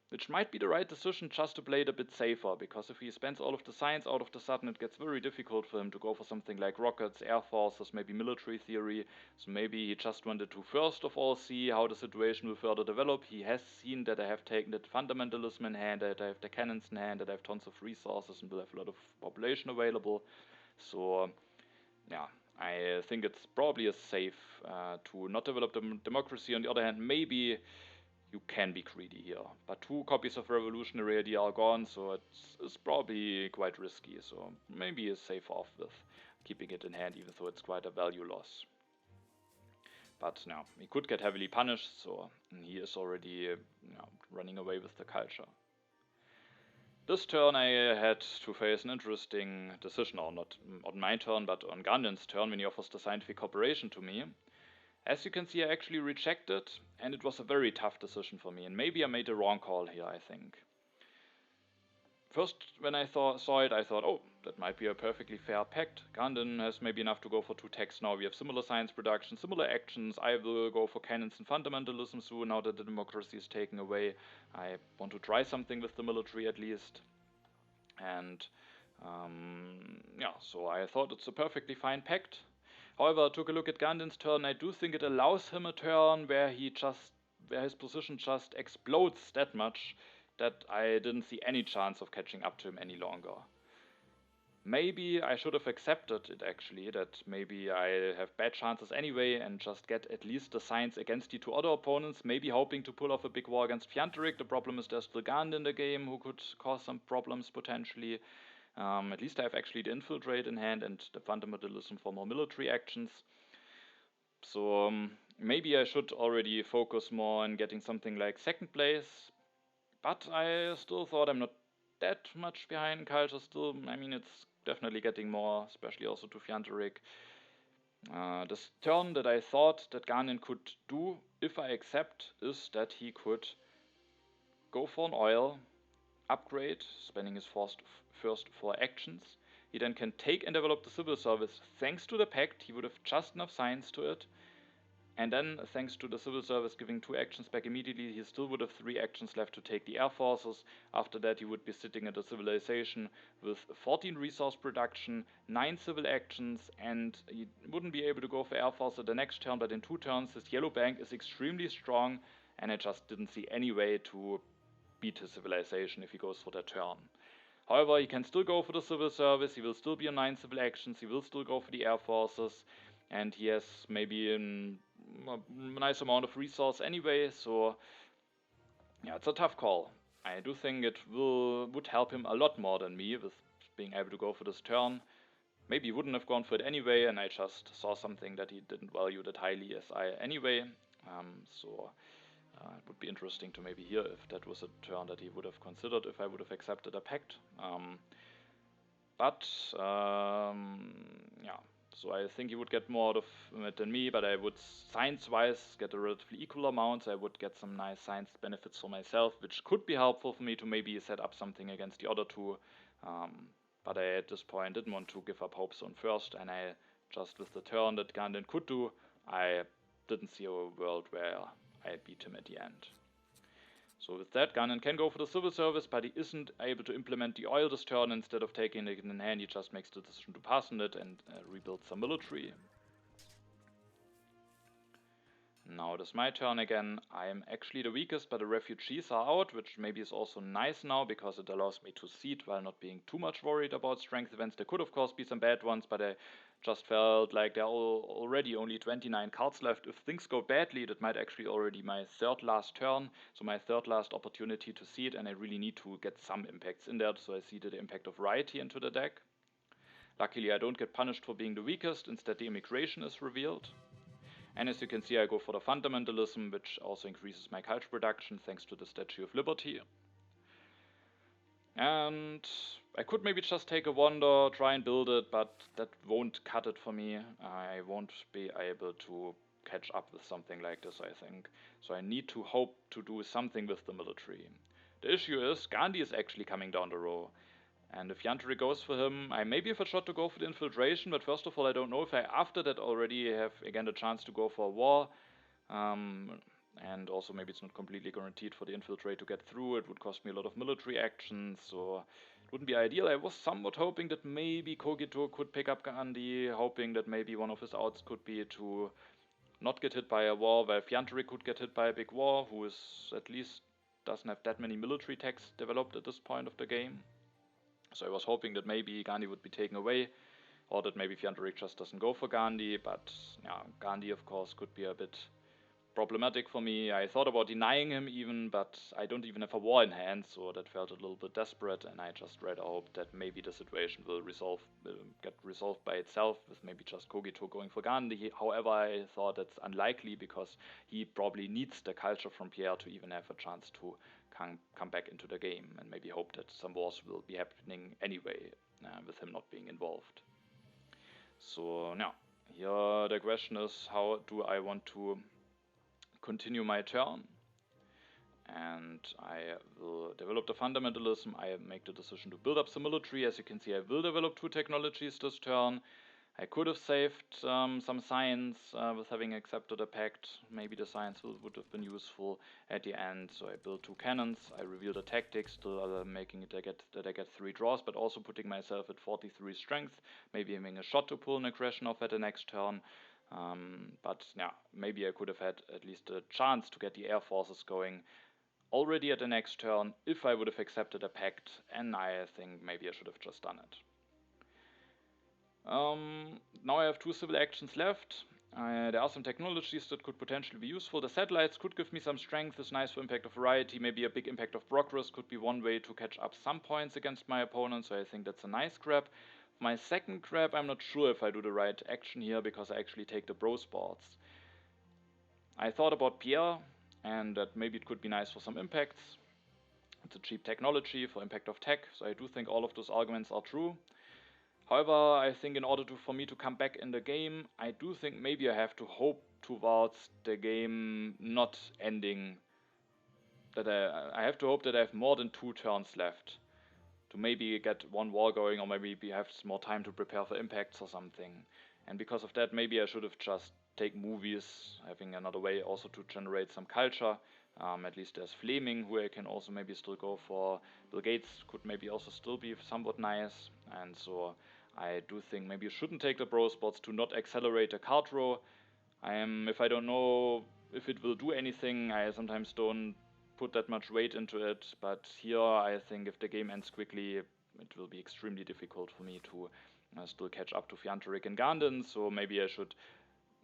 which might be the right decision just to play it a bit safer, because if he spends all of the science out of the sudden, it gets very difficult for him to go for something like rockets, air forces, maybe military theory. So maybe he just wanted to first of all see how the situation will further develop. He has seen that I have taken the fundamentalism in hand, that I have the cannons in hand, that I have tons of resources and will have a lot of population available. So yeah, I think it's probably as safe to not develop the democracy. On the other hand, maybe you can be greedy here, but 2 copies of Revolutionary Idea are gone, so it's probably quite risky, so maybe it's safer off with keeping it in hand, even though it's quite a value loss. But now, he could get heavily punished, so he is already running away with the culture. This turn I had to face an interesting decision, or not on my turn, but on Gandin's turn when he offers the scientific cooperation to me. As you can see, I actually rejected, and it was a very tough decision for me, and maybe I made a wrong call here, I think. First, when I saw it, I thought, oh, that might be a perfectly fair pact. Gandin has maybe enough to go for 2 techs now. We have similar science production, similar actions. I will go for cannons and fundamentalism soon, now that the democracy is taken away. I want to try something with the military at least. And yeah, so I thought it's a perfectly fine pact. However, I took a look at Gandin's turn. I do think it allows him a turn where his position just explodes that much that I didn't see any chance of catching up to him any longer. Maybe I should have accepted it actually, that maybe I have bad chances anyway and just get at least the signs against the two other opponents, maybe hoping to pull off a big war against Fjantarik. The problem is there's still Gandin in the game who could cause some problems potentially. At least I have actually the Infiltrate in hand and the Fundamentalism for more military actions. So maybe I should already focus more on getting something like second place, but I still thought I'm not that much behind Culture still. I mean, it's definitely getting more, especially also to Fjantarik. This turn that I thought that Gandin could do, if I accept, is that he could go for an oil, upgrade, spending his first 4 actions. He then can take and develop the civil service. Thanks to the pact, he would have just enough science to it. And then, thanks to the civil service giving 2 actions back immediately, he still would have 3 actions left to take the air forces. After that, he would be sitting at a civilization with 14 resource production, 9 civil actions, and he wouldn't be able to go for air force at the next turn, but in 2 turns his yellow bank is extremely strong, and I just didn't see any way to beat his civilization if he goes for that turn. However, he can still go for the civil service, he will still be on 9 civil actions, he will still go for the air forces, and he has maybe a nice amount of resource anyway, so yeah, it's a tough call. I do think it would help him a lot more than me with being able to go for this turn. Maybe he wouldn't have gone for it anyway, and I just saw something that he didn't value that highly as I anyway. So it would be interesting to maybe hear if that was a turn that he would have considered if I would have accepted a pact. Yeah, so I think he would get more out of it than me, but I would science-wise get a relatively equal amount. So I would get some nice science benefits for myself, which could be helpful for me to maybe set up something against the other two. But I at this point didn't want to give up hopes on first, and I just with the turn that Gandin could do, I didn't see a world where I beat him at the end. So with that, Gandin can go for the civil service, but he isn't able to implement the oil this turn. Instead of taking it in hand, he just makes the decision to pass on it and rebuild some military. Now it is my turn again. I am actually the weakest, but the refugees are out, which maybe is also nice now, because it allows me to seed while not being too much worried about strength events. There could of course be some bad ones, but I just felt like there are already only 29 cards left. If things go badly, that might actually already my 3rd last turn, so my 3rd last opportunity to seed, and I really need to get some impacts in there, so I seeded the impact of Variety into the deck. Luckily I don't get punished for being the weakest, instead the immigration is revealed. And as you can see, I go for the Fundamentalism, which also increases my culture production thanks to the Statue of Liberty. And I could maybe just take a Wonder, try and build it, but that won't cut it for me. I won't be able to catch up with something like this, I think. So I need to hope to do something with the military. The issue is, Gandhi is actually coming down the row. And if Fjantarik goes for him, I maybe have a shot to go for the infiltration, but first of all, I don't know if I after that already have again the chance to go for a war. And also maybe it's not completely guaranteed for the infiltrate to get through. It would cost me a lot of military actions, so it wouldn't be ideal. I was somewhat hoping that maybe Kogito could pick up Gandhi, hoping that maybe one of his outs could be to not get hit by a war, while Fjantarik could get hit by a big war, who is at least doesn't have that many military techs developed at this point of the game. So I was hoping that maybe Gandhi would be taken away, or that maybe Fjantarik just doesn't go for Gandhi, but yeah, Gandhi of course could be a bit problematic for me. I thought about denying him even, but I don't even have a war in hand, so that felt a little bit desperate, and I just rather hoped that maybe the situation will get resolved by itself, with maybe just Kogito going for Gandhi. However, I thought that's unlikely, because he probably needs the culture from Pierre to even have a chance to come back into the game, and maybe hope that some wars will be happening anyway, with him not being involved. So now, here the question is, how do I want to continue my turn? And I will develop the Fundamentalism. I make the decision to build up some military. As you can see, I will develop 2 technologies this turn. I could have saved some science with having accepted a pact. Maybe the science would have been useful at the end. So I built 2 cannons. I revealed a tactic, still making it that I get 3 draws, but also putting myself at 43 strength. Maybe having a shot to pull an aggression off at the next turn. But yeah, maybe I could have had at least a chance to get the air forces going already at the next turn if I would have accepted a pact, and I think maybe I should have just done it. Now I have 2 civil actions left. There are some technologies that could potentially be useful. The satellites could give me some strength, is nice for impact of variety. Maybe a big impact of progress could be one way to catch up some points against my opponent, so I think that's a nice grab. My second grab, I'm not sure if I do the right action here, because I actually take the bro sports. I thought about Pierre, and that maybe it could be nice for some impacts. It's a cheap technology for impact of tech, so I do think all of those arguments are true. However, I think in order for me to come back in the game, I do think maybe I have to hope towards the game not ending. That I have to hope that I have more than 2 turns left to maybe get one war going, or maybe have more time to prepare for impacts or something. And because of that, maybe I should have just take movies, having another way also to generate some culture. At least there's Fleming, who I can also maybe still go for. Bill Gates could maybe also still be somewhat nice, and so I do think maybe you shouldn't take the bro spots to not accelerate a card row. If I don't know if it will do anything, I sometimes don't put that much weight into it, but here I think if the game ends quickly, it will be extremely difficult for me to still catch up to Fjantarik and Gandin, so maybe I should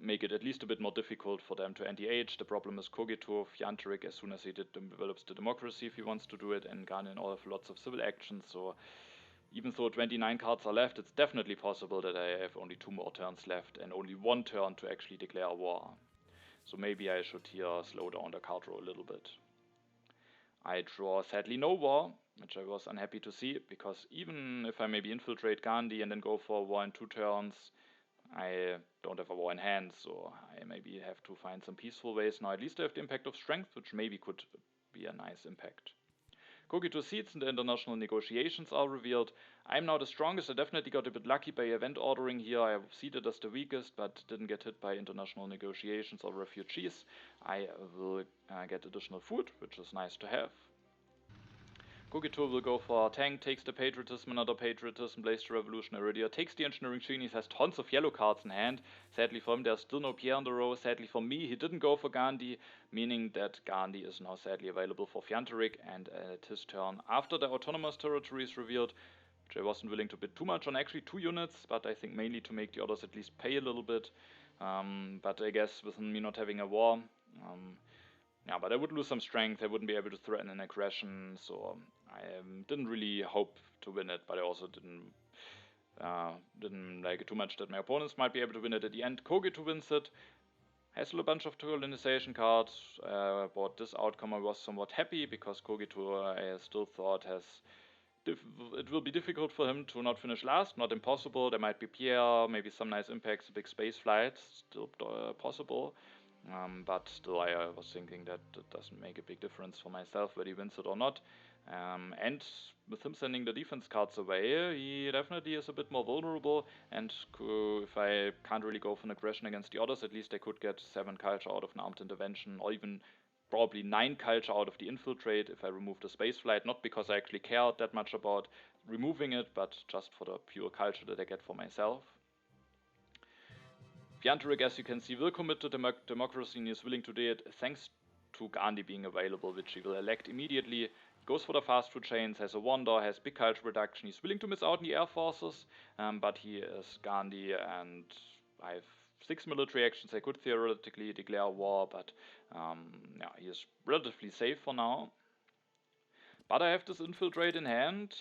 make it at least a bit more difficult for them to NDH. The problem is Cogito, Fjantarik, as soon as he develops the democracy, if he wants to do it, and Gandin all have lots of civil actions, so even though 29 cards are left, it's definitely possible that I have only 2 more turns left and only 1 turn to actually declare a war. So maybe I should here slow down the card row a little bit. I draw sadly no war, which I was unhappy to see, because even if I maybe infiltrate Gandhi and then go for a war in 2 turns, I don't have a war in hand, so I maybe have to find some peaceful ways. Now at least I have the impact of strength, which maybe could be a nice impact. Cogito seats in the international negotiations are revealed. I'm now the strongest. I definitely got a bit lucky by event ordering here. I have seated as the weakest, but didn't get hit by international negotiations or refugees. I will get additional food, which is nice to have. Cogito will go for tank, takes the patriotism, another patriotism, plays the revolution iridia, takes the engineering genies, has tons of yellow cards in hand. Sadly for him, there's still no Pierre in the row. Sadly for me, he didn't go for Gandhi, meaning that Gandhi is now sadly available for Fjantarik, and at his turn, after the autonomous territory is revealed, which I wasn't willing to bid too much on, actually 2 units, but I think mainly to make the others at least pay a little bit. But I guess with me not having a war, yeah, but I would lose some strength. I wouldn't be able to threaten an aggression, so I didn't really hope to win it, but I also didn't like it too much that my opponents might be able to win it at the end. Cogito wins it. Has still a bunch of colonization cards. About this outcome I was somewhat happy, because Cogito I still thought it will be difficult for him to not finish last, not impossible. There might be Pierre, maybe some nice impacts, a big space flight, still possible. But still I was thinking that it doesn't make a big difference for myself whether he wins it or not. And with him sending the defense cards away, he definitely is a bit more vulnerable, and if I can't really go for an aggression against the others, at least I could get 7 culture out of an armed intervention, or even probably 9 culture out of the infiltrate if I remove the spaceflight, not because I actually cared that much about removing it, but just for the pure culture that I get for myself. Fjantarik, as you can see, will commit to democracy and is willing to do it thanks to Gandhi being available, which he will elect immediately. He goes for the fast food chains, has a wonder, has big culture reduction. He's willing to miss out in the air forces, but he is Gandhi, and I have 6 military actions. I could theoretically declare war, but yeah, he is relatively safe for now. But I have this infiltrate in hand.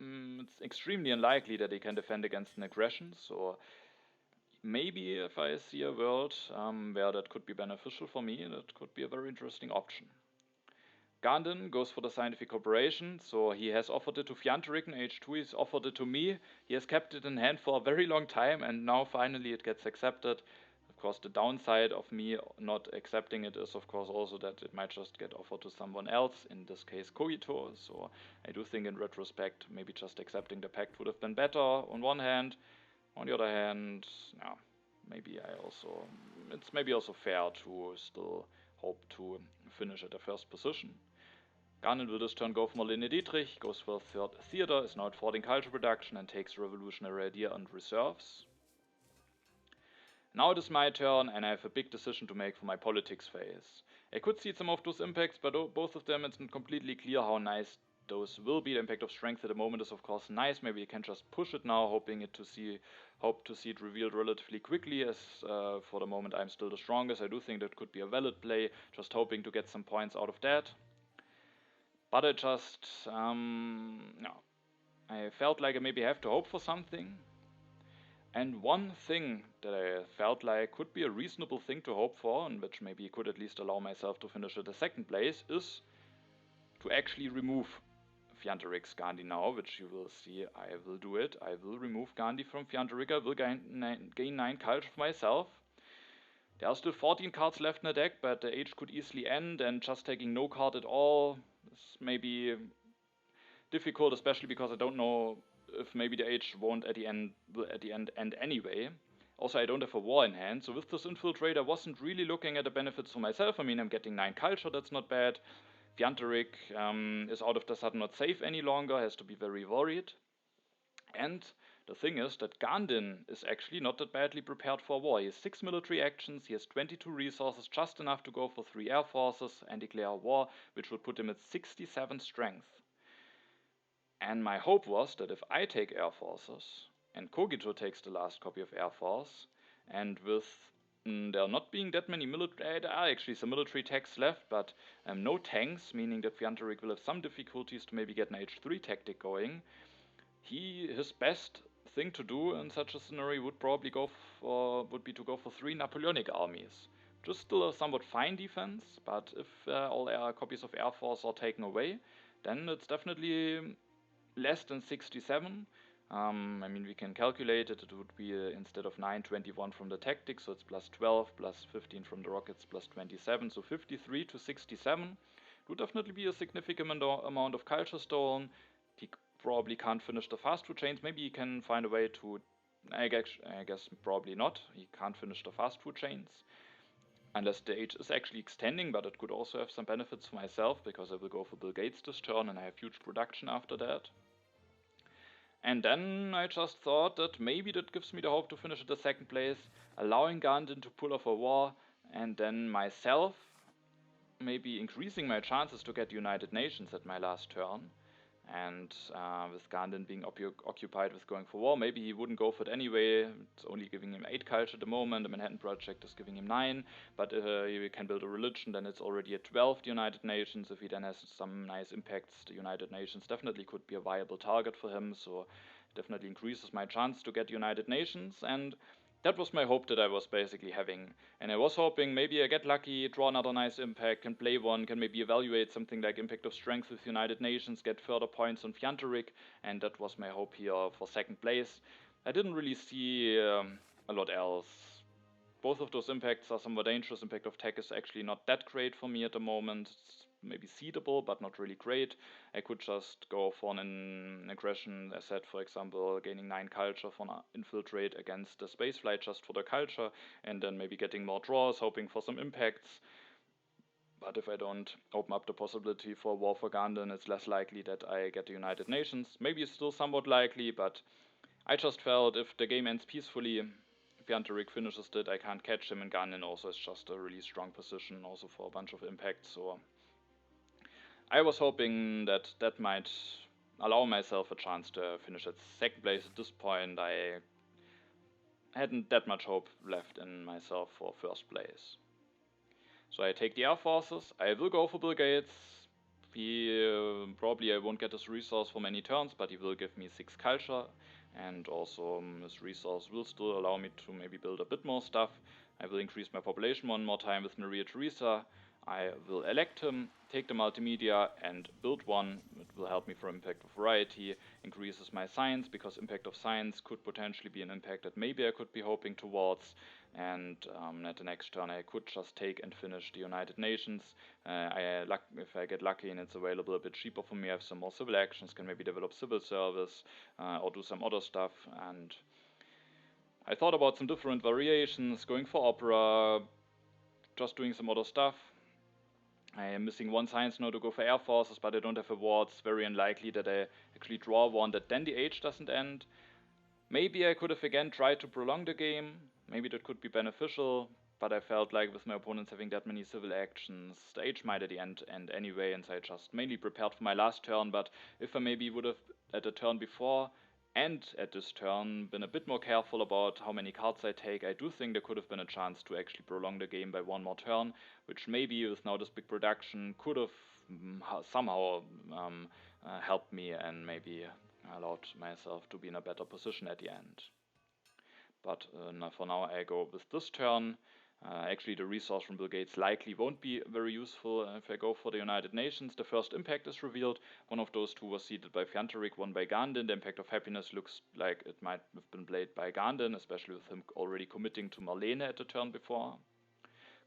It's extremely unlikely that he can defend against an aggression, so maybe if I see a world where that could be beneficial for me, that could be a very interesting option. Gandin goes for the scientific cooperation, so he has offered it to Fjantarik in H2, he's offered it to me, he has kept it in hand for a very long time, and now finally it gets accepted. Of course, the downside of me not accepting it is of course also that it might just get offered to someone else, in this case Cogito, so I do think in retrospect maybe just accepting the pact would have been better on one hand. On the other hand, yeah, it's maybe also fair to still hope to finish at the first position. Gandin will this turn go for Marlene Dietrich, goes for third theater, is now at 14 culture production and takes revolutionary idea and reserves. Now it is my turn and I have a big decision to make for my politics phase. I could see some of those impacts, but both of them it's not completely clear how nice those will be. The impact of strength at the moment is of course nice. Maybe you can just push it now, hope to see it revealed relatively quickly, as for the moment I'm still the strongest. I do think that could be a valid play, just hoping to get some points out of that. But I just, no, I felt like I maybe have to hope for something. And one thing that I felt like could be a reasonable thing to hope for, and which maybe could at least allow myself to finish at the second place, is to actually remove Fjantarik Gandhi now, which you will see I will do it. I will remove Gandhi from Fjantarik, I will gain 9 culture for myself. There are still 14 cards left in the deck, but the age could easily end, and just taking no card at all is maybe difficult, especially because I don't know if maybe the age won't at the end end anyway. Also, I don't have a war in hand, so with this infiltrate I wasn't really looking at the benefits for myself. I mean, I'm getting 9 culture, that's not bad. Fjantarik is out of the sudden not safe any longer, has to be very worried. And the thing is that Gandin is actually not that badly prepared for war. He has 6 military actions, he has 22 resources, just enough to go for 3 air forces and declare war, which would put him at 67 strength. And my hope was that if I take Air Forces, and Kogito takes the last copy of Air Force, and with there not being that many military, there are actually some military techs left, but no tanks, meaning that Fjantarik will have some difficulties to maybe get an H3 tactic going, his best thing to do in such a scenario would probably be to go for 3 Napoleonic armies. Just still a somewhat fine defense, but if all copies of Air Force are taken away, then it's definitely less than 67. I mean, we can calculate it. It would be instead of 921 from the tactics, so it's plus 12, plus 15 from the rockets, plus 27, so 53 to 67. It would definitely be a significant amount of culture stolen. He probably can't finish the fast food chains. Maybe he can find a way to. I guess probably not. He can't finish the fast food chains. Unless the age is actually extending, but it could also have some benefits for myself, because I will go for Bill Gates this turn and I have huge production after that. And then I just thought that maybe that gives me the hope to finish at the second place, allowing Gandin to pull off a war, and then myself maybe increasing my chances to get United Nations at my last turn. And with Gandin being occupied with going for war, maybe he wouldn't go for it anyway. It's only giving him 8 culture at the moment. The Manhattan Project is giving him 9, but if he can build a religion, then it's already at 12, the United Nations. If he then has some nice impacts, the United Nations definitely could be a viable target for him, so definitely increases my chance to get United Nations. And that was my hope that I was basically having. And I was hoping maybe I get lucky, draw another nice impact, can play one, can maybe evaluate something like Impact of Strength with United Nations, get further points on Fjantarik, and that was my hope here for second place. I didn't really see a lot else. Both of those impacts are somewhat dangerous. Impact of Tech is actually not that great for me at the moment. It's maybe seedable, but not really great. I could just go for an aggression asset, for example, gaining 9 culture for an infiltrate against the spaceflight just for the culture, and then maybe getting more draws, hoping for some impacts. But if I don't open up the possibility for a war for Gandin, it's less likely that I get the United Nations. Maybe it's still somewhat likely, but I just felt if the game ends peacefully, Fjantarik finishes it, I can't catch him, and Gandin also is just a really strong position, also for a bunch of impacts, so I was hoping that that might allow myself a chance to finish at second place. At this point, I hadn't that much hope left in myself for first place. So I take the Air Forces, I will go for Bill Gates. Probably I won't get his resource for many turns, but he will give me 6 culture, and also his resource will still allow me to maybe build a bit more stuff. I will increase my population one more time with Maria Theresa. I will elect him, take the multimedia and build one. It will help me for impact of variety, increases my science, because impact of science could potentially be an impact that maybe I could be hoping towards. And at the next turn I could just take and finish the United Nations. If I get lucky and it's available a bit cheaper for me, I have some more civil actions, can maybe develop civil service or do some other stuff. And I thought about some different variations, going for Opera, just doing some other stuff. I am missing one science now to go for Air Forces, but I don't have a war. It's very unlikely that I actually draw one that then the age doesn't end. Maybe I could have again tried to prolong the game. Maybe that could be beneficial, but I felt like with my opponents having that many civil actions, the age might at the end end anyway, and so I just mainly prepared for my last turn. But if I maybe would have at the turn before and at this turn been a bit more careful about how many cards I take, I do think there could have been a chance to actually prolong the game by one more turn, which maybe with now this big production could have somehow helped me and maybe allowed myself to be in a better position at the end. But for now I go with this turn. Actually, the resource from Bill Gates likely won't be very useful if I go for the United Nations. The first impact is revealed. One of those two was seeded by Fjantarik, one by Gandin. The impact of happiness looks like it might have been played by Gandin, especially with him already committing to Marlene at the turn before.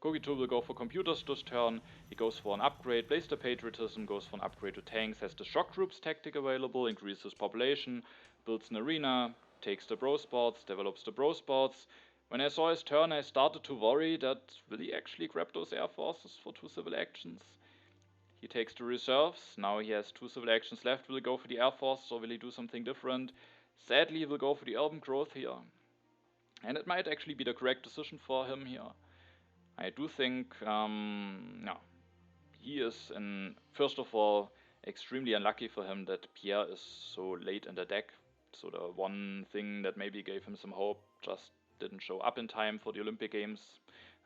Kogito will go for computers this turn. He goes for an upgrade, plays the patriotism, goes for an upgrade to tanks, has the shock troops tactic available, increases population, builds an arena, takes the bro spots, develops the bro spots. When I saw his turn, I started to worry that will he actually grab those air forces for 2 civil actions? He takes the reserves. Now he has 2 civil actions left. Will he go for the air forces or will he do something different? Sadly, he will go for the urban growth here. And it might actually be the correct decision for him here. I do think, he is, first of all, extremely unlucky for him that Pierre is so late in the deck. So the one thing that maybe gave him some hope just didn't show up in time for the Olympic Games,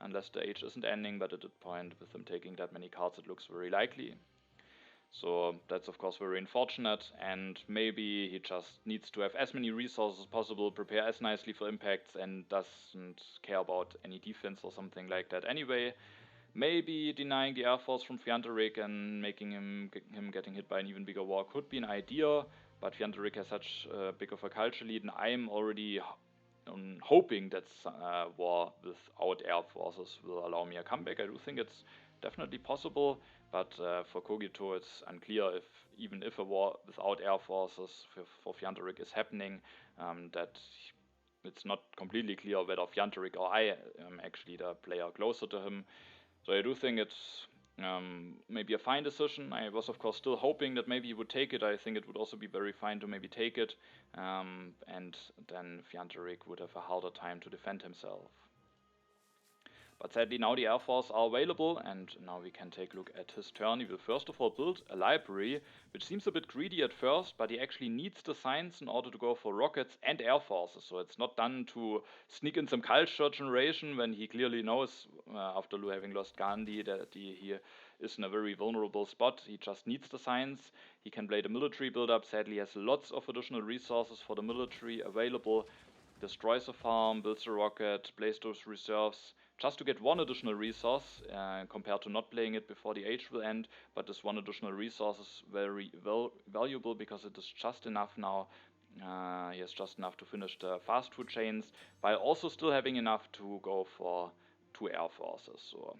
unless the age isn't ending, but at that point, with him taking that many cards, it looks very likely. So that's of course very unfortunate, and maybe he just needs to have as many resources as possible, prepare as nicely for impacts, and doesn't care about any defense or something like that anyway. Maybe denying the Air Force from Fjantarik and making him getting hit by an even bigger war could be an idea, but Fjantarik has such big of a culture lead, and I'm already hoping that war without Air Forces will allow me a comeback. I do think it's definitely possible, but for Kogito it's unclear if even if a war without Air Forces for Fjantarik is happening, that it's not completely clear whether Fjantarik or I am actually the player closer to him. So I do think it's maybe a fine decision. I was of course still hoping that maybe he would take it. I think it would also be very fine to maybe take it, and then Fjantarik would have a harder time to defend himself. But sadly now the Air Force are available, and now we can take a look at his turn. He will first of all build a library, which seems a bit greedy at first, but he actually needs the science in order to go for rockets and Air Forces. So it's not done to sneak in some culture generation when he clearly knows, after having lost Gandhi, that he is in a very vulnerable spot. He just needs the science. He can play the military build-up. Sadly, he has lots of additional resources for the military available. Destroys a farm, builds a rocket, plays those reserves, just to get one additional resource compared to not playing it before the age will end. But this one additional resource is very valuable because it is just enough now. He has just enough to finish the fast food chains, while also still having enough to go for 2 air forces. So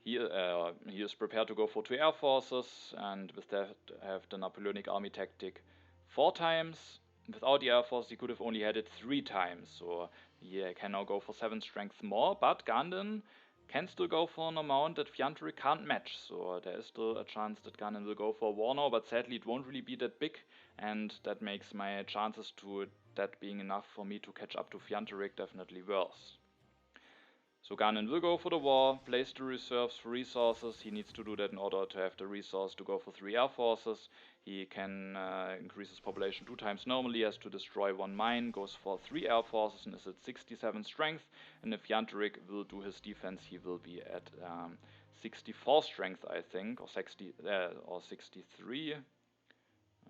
he is prepared to go for 2 air forces, and with that have the Napoleonic army tactic 4 times. Without the Air Force, he could have only had it 3 times, so he can now go for 7 strength more, but Gandin can still go for an amount that Fjantarik can't match, so there is still a chance that Gandin will go for a war now, but sadly it won't really be that big, and that makes my chances to that being enough for me to catch up to Fjantarik definitely worse. So Gandin will go for the war, place the reserves for resources. He needs to do that in order to have the resource to go for 3 air forces. He can increase his population 2 times normally, has to destroy 1 mine, goes for 3 air forces and is at 67 strength. And if Fjantarik will do his defense, he will be at 64 strength, I think, or 60 or 63.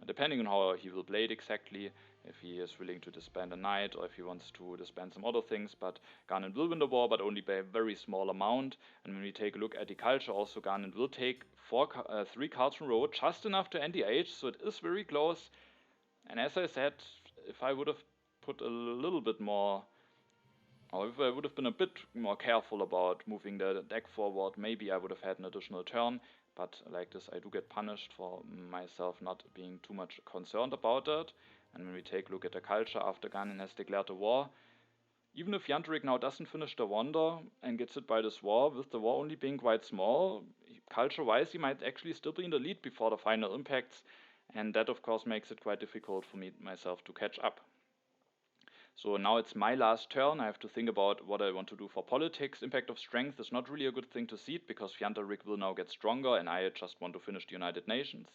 Depending on how he will play it exactly, if he is willing to disband a knight or if he wants to disband some other things. But Gandin will win the war, but only by a very small amount. And when we take a look at the culture, also Gandin will take 3 cards from row, just enough to end the age, so it is very close. And as I said, if I would have put a little bit more, or if I would have been a bit more careful about moving the deck forward, maybe I would have had an additional turn. But like this, I do get punished for myself not being too much concerned about that. And when we take a look at the culture after Gandin has declared a war, even if Fjantarik now doesn't finish the wonder and gets hit by this war, with the war only being quite small, culture-wise he might actually still be in the lead before the final impacts, and that of course makes it quite difficult for myself to catch up. So now it's my last turn. I have to think about what I want to do for politics. Impact of strength is not really a good thing to seed because Fjantarik will now get stronger and I just want to finish the United Nations.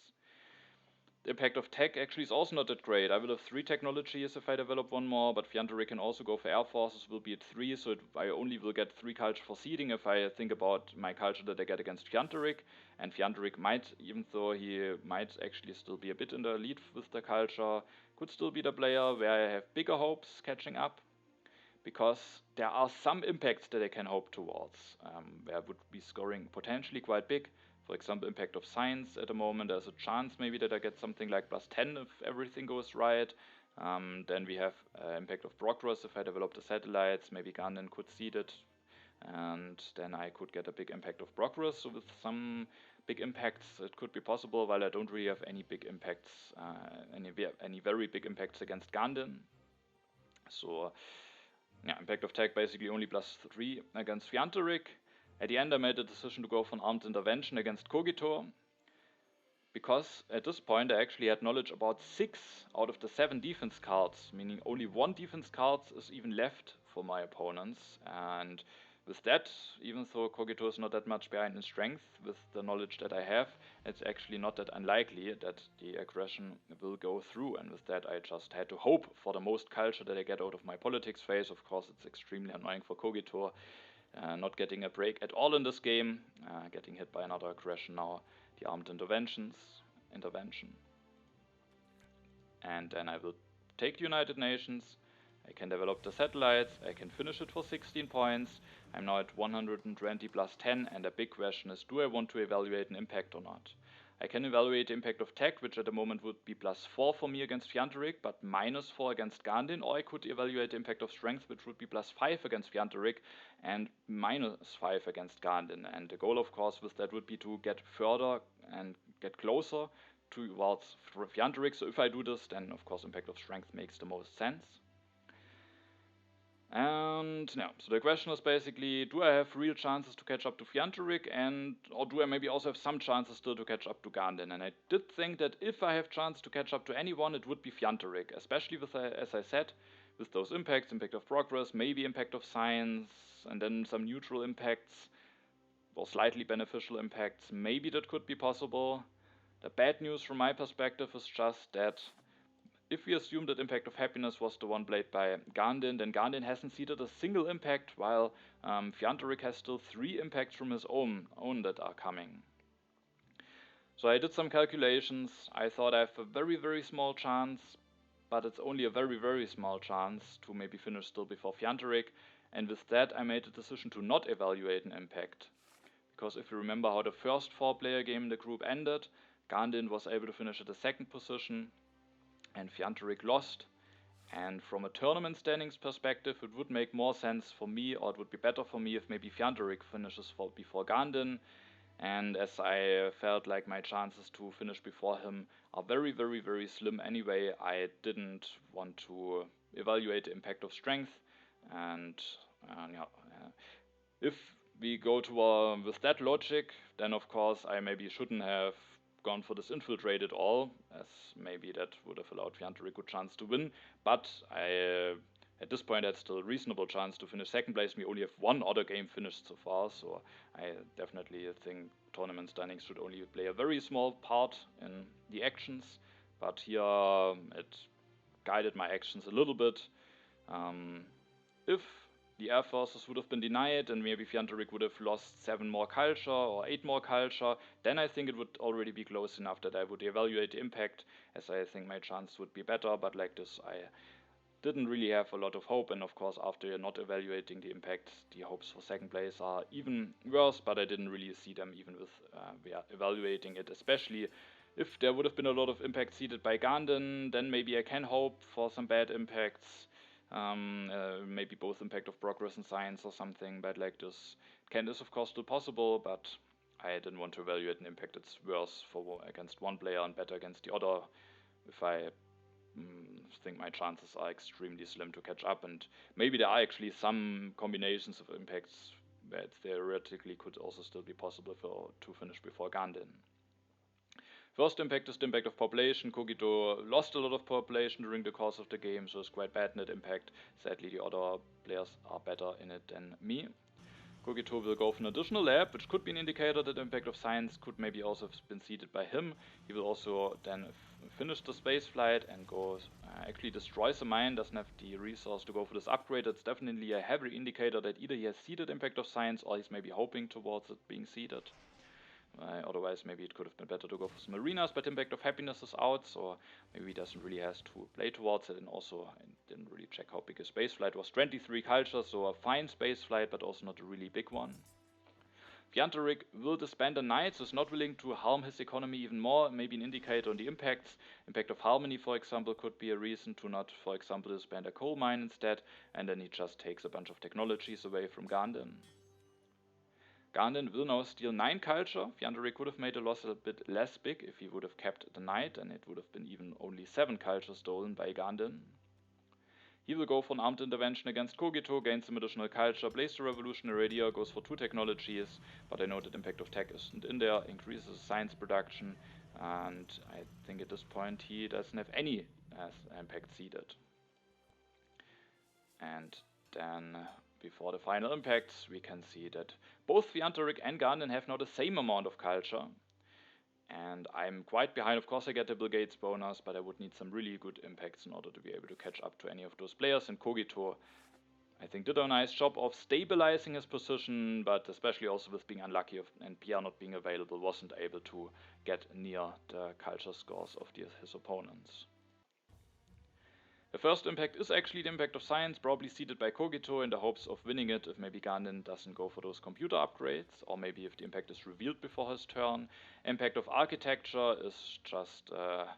The impact of tech actually is also not that great. I will have 3 technologies if I develop one more, but Fjantarik can also go for air forces, will be at 3, so I only will get 3 culture for seeding if I think about my culture that I get against Fjantarik. And Fjantarik might, even though he might actually still be a bit in the lead with the culture, could still be the player where I have bigger hopes catching up, because there are some impacts that I can hope towards, where I would be scoring potentially quite big. For example, impact of science at the moment, there's a chance maybe that I get something like +10 if everything goes right. Then we have impact of progress if I develop the satellites, maybe Gandin could seed it, and then I could get a big impact of progress. So with some big impacts it could be possible, while I don't really have any big impacts, any very big impacts against Gandin. So yeah, impact of tech basically only +3 against Fjantarik. At the end I made the decision to go for an armed intervention against Cogitor, because at this point I actually had knowledge about 6 out of the 7 defense cards, meaning only 1 defense card is even left for my opponents, and with that, even though Cogitor is not that much behind in strength, with the knowledge that I have, it's actually not that unlikely that the aggression will go through, and with that I just had to hope for the most culture that I get out of my politics phase. Of course it's extremely annoying for Cogitor, not getting a break at all in this game, getting hit by another aggression now, the armed intervention. And then I will take the United Nations, I can develop the satellites, I can finish it for 16 points, I'm now at 120 +10, and the big question is, do I want to evaluate an impact or not? I can evaluate the impact of tech, which at the moment would be +4 for me against Fjantarik, but -4 against Gandin, or I could evaluate the impact of strength, which would be +5 against Fjantarik and -5 against Gandin. And the goal, of course, with that would be to get further and get closer towards Fjantarik. So if I do this, then of course impact of strength makes the most sense. And yeah, so the question is basically, do I have real chances to catch up to Fjantarik, or do I maybe also have some chances still to catch up to Gandin? And I did think that if I have chance to catch up to anyone, it would be Fjantarik, especially with, as I said, with those impacts, impact of progress, maybe impact of science, and then some neutral impacts, or slightly beneficial impacts. Maybe that could be possible. The bad news from my perspective is just that if we assume that impact of happiness was the one played by Gandin, then Gandin hasn't seeded a single impact, while Fjantarik has still 3 impacts from his own that are coming. So I did some calculations. I thought I have a very, very small chance, but it's only a very, very small chance to maybe finish still before Fjantarik, and with that I made the decision to not evaluate an impact. Because if you remember how the first 4-player game in the group ended, Gandin was able to finish at the 2nd position, and Fjantarik lost. And from a tournament standings perspective, it would make more sense for me, or it would be better for me if maybe Fjantarik finishes before Gandin. And as I felt like my chances to finish before him are very, very, very slim anyway, I didn't want to evaluate the impact of strength. And if we go to with that logic, then of course I maybe shouldn't have gone for this infiltrate at all, as maybe that would have allowed Fjantarik a good chance to win, but I at this point had still a reasonable chance to finish 2nd place. We only have 1 other game finished so far, so I definitely think tournament standings should only play a very small part in the actions, but here it guided my actions a little bit. If the air forces would have been denied and maybe Fjantarik would have lost 7 more culture or 8 more culture, then I think it would already be close enough that I would evaluate the impact, as I think my chance would be better, but like this I didn't really have a lot of hope, and of course after not evaluating the impact, the hopes for 2nd place are even worse, but I didn't really see them even with evaluating it, especially if there would have been a lot of impact seeded by Gandin, then maybe I can hope for some bad impacts. Maybe both impact of progress and science or something bad like this. Is of course still possible, but I didn't want to evaluate an impact that's worse against one player and better against the other. If I think my chances are extremely slim to catch up, and maybe there are actually some combinations of impacts that theoretically could also still be possible to finish before Gandin. First impact is the impact of population. Kogito lost a lot of population during the course of the game, so it's quite bad net impact. Sadly, the other players are better in it than me. Kogito will go for an additional lab, which could be an indicator that the impact of science could maybe also have been seeded by him. He will also then finish the space flight and go actually destroys the mine, doesn't have the resource to go for this upgrade. It's definitely a heavy indicator that either he has seeded impact of science or he's maybe hoping towards it being seeded. Otherwise, maybe it could have been better to go for some arenas, but impact of happiness is out, so maybe he doesn't really have to play towards it. And also, I didn't really check how big a spaceflight was. 23 cultures, so a fine spaceflight, but also not a really big one. Fjantarik will disband the knights, is not willing to harm his economy even more, maybe an indicator on the impacts. Impact of harmony, for example, could be a reason to not, for example, disband a coal mine instead, and then he just takes a bunch of technologies away from Gandin. Gandin will now steal 9 culture. Fjantarik could have made the loss a bit less big if he would have kept the knight, and it would have been even only 7 culture stolen by Gandin. He will go for an armed intervention against Kogito, gains some additional culture, plays the revolutionary idea, goes for 2 technologies, but I know that impact of tech isn't in there, increases science production, and I think at this point he doesn't have any impact seeded. And then before the final impacts, we can see that both Fjantarik and Gandin have now the same amount of culture. And I'm quite behind. Of course, I get the Bill Gates bonus, but I would need some really good impacts in order to be able to catch up to any of those players. And Kogito, I think, did a nice job of stabilizing his position, but especially also with being unlucky and PR not being available, wasn't able to get near the culture scores of his opponents. The first impact is actually the impact of science, probably seeded by Kogito in the hopes of winning it if maybe Gandin doesn't go for those computer upgrades, or maybe if the impact is revealed before his turn. Impact of architecture is just a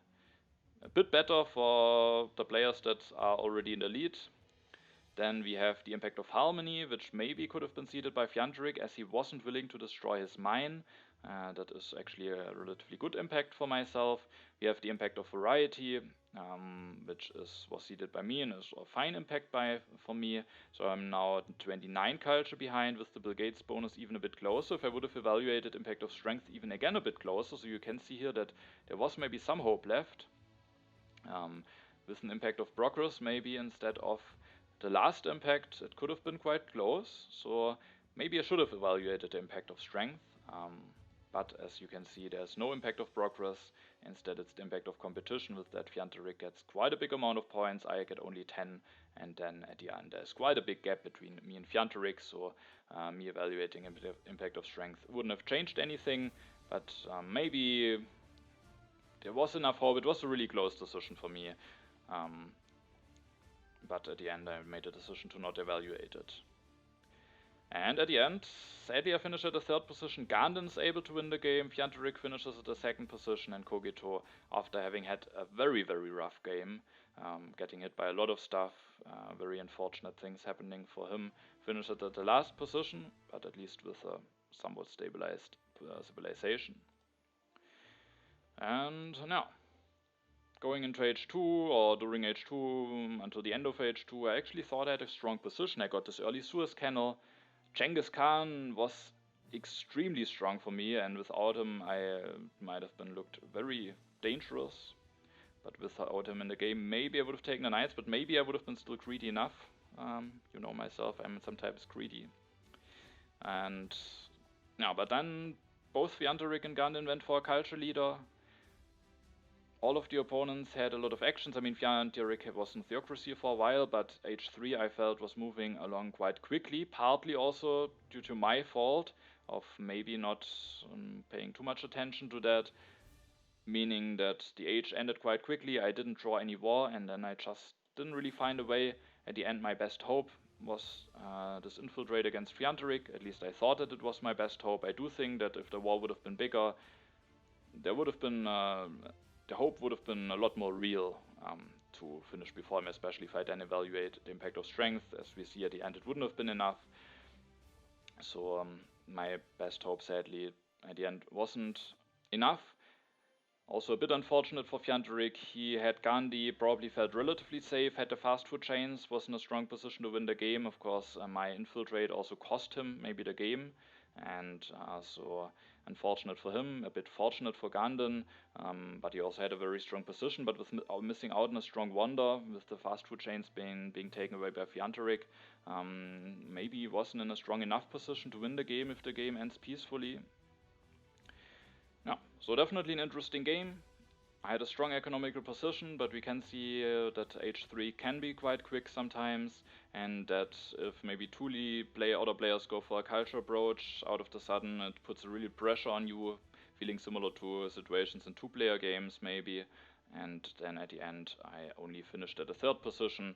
bit better for the players that are already in the lead. Then we have the impact of harmony, which maybe could have been seeded by Fjantarik as he wasn't willing to destroy his mine. That is actually a relatively good impact for myself. We have the impact of variety, which was seeded by me and is a fine impact for me. So I'm now 29 culture behind with the Bill Gates bonus even a bit closer. If I would have evaluated impact of strength even again a bit closer, so you can see here that there was maybe some hope left. With an impact of progress maybe instead of the last impact, it could have been quite close. So maybe I should have evaluated the impact of strength. But as you can see, there's no impact of progress. Instead, it's the impact of competition. With that, Fjantarik gets quite a big amount of points. I get only 10. And then at the end, there's quite a big gap between me and Fjantarik. So me evaluating impact of strength wouldn't have changed anything. But maybe there was enough hope. It was a really close decision for me. But at the end, I made a decision to not evaluate it. And at the end, sadly I finished at the 3rd position. Gandin is able to win the game, Fjantarik finishes at the 2nd position, and Kogito, after having had a very, very rough game, getting hit by a lot of stuff, very unfortunate things happening for him, finished at the last position, but at least with a somewhat stabilized civilization. And now, going into H2 or during H2 until the end of H2, I actually thought I had a strong position. I got this early Suez Canal. Genghis Khan was extremely strong for me, and without him I might have been looked very dangerous. But without him in the game, maybe I would have taken the knights, but maybe I would have been still greedy enough. You know myself, I'm sometimes greedy. And yeah, but then both Fjantarik and Gandin went for a culture leader. All of the opponents had a lot of actions. I mean, Fjantarik was in theocracy for a while, but H3 I felt was moving along quite quickly, partly also due to my fault of maybe not paying too much attention to that, meaning that the age ended quite quickly, I didn't draw any war, and then I just didn't really find a way. At the end, my best hope was this infiltrate against Fjantarik. At least I thought that it was my best hope. I do think that if the war would have been bigger, there would have been the hope would have been a lot more real to finish before him, especially if I then evaluate the impact of strength. As we see at the end, it wouldn't have been enough. So my best hope, sadly, at the end wasn't enough. Also a bit unfortunate for Fjantarik. He had Gandhi, probably felt relatively safe, had the fast foot chains, was in a strong position to win the game. Of course, my infiltrate also cost him maybe the game. And so unfortunate for him, a bit fortunate for Gandin, but he also had a very strong position. But with missing out on a strong wonder, with the fast food chains being taken away by Fjantarik, maybe he wasn't in a strong enough position to win the game if the game ends peacefully. Yeah, so definitely an interesting game. I had a strong economical position, but we can see that h3 can be quite quick sometimes, and that if maybe other players go for a culture approach, out of the sudden it puts a really pressure on you, feeling similar to situations in two-player games maybe, and then at the end I only finished at the third position,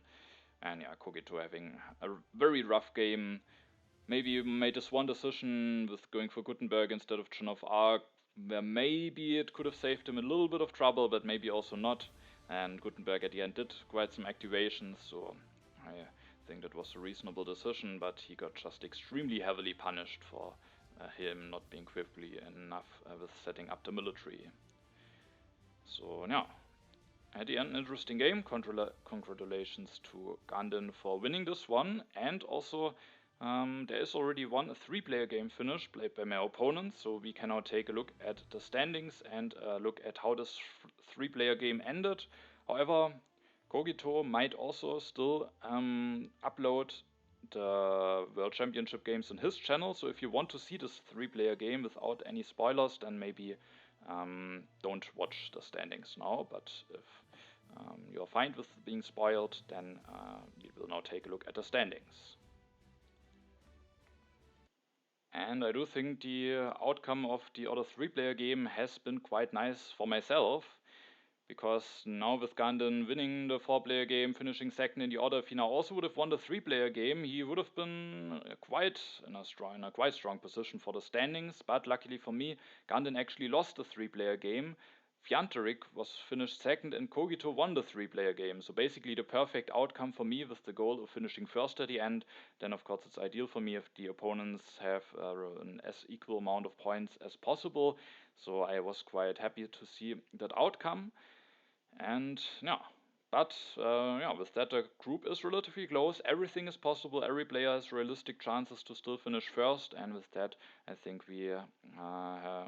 and yeah, Kogito having a very rough game. Maybe you made this one decision with going for Gutenberg instead of Chen of Arc, where maybe it could have saved him a little bit of trouble, but maybe also not. And Gutenberg at the end did quite some activations, so I think that was a reasonable decision, but he got just extremely heavily punished for him not being quickly enough with setting up the military. So yeah, at the end, interesting game. Congratulations to Gandin for winning this one, and also there is already one 3-player game finished played by my opponent, so we can now take a look at the standings and look at how this 3-player game ended. However, Kogito might also still upload the World Championship games on his channel, so if you want to see this 3-player game without any spoilers, then maybe don't watch the standings now, but if you're fine with being spoiled, then we will now take a look at the standings. And I do think the outcome of the other 3-player game has been quite nice for myself, because now with Gandin winning the 4-player game, finishing second in the order, if he now also would have won the 3-player game, he would have been quite in a quite strong position for the standings. But luckily for me, Gandin actually lost the 3-player game. Fjantarik was finished second and Kogito won the 3-player game. So basically the perfect outcome for me with the goal of finishing first at the end. Then of course it's ideal for me if the opponents have an as equal amount of points as possible. So I was quite happy to see that outcome. And yeah, but yeah, with that the group is relatively close. Everything is possible. Every player has realistic chances to still finish first. And with that, I think we are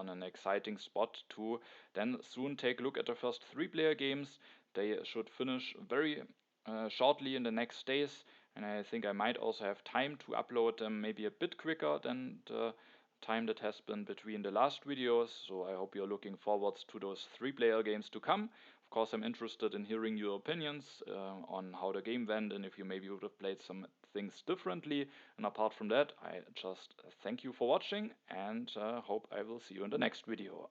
in an exciting spot to then soon take a look at the first 3-player games. They should finish very shortly in the next days. And I think I might also have time to upload them maybe a bit quicker than the time that has been between the last videos, so I hope you're looking forward to those 3-player games to come. Of course, I'm interested in hearing your opinions on how the game went and if you maybe would have played some things differently. And apart from that, I just thank you for watching and hope I will see you in the next video.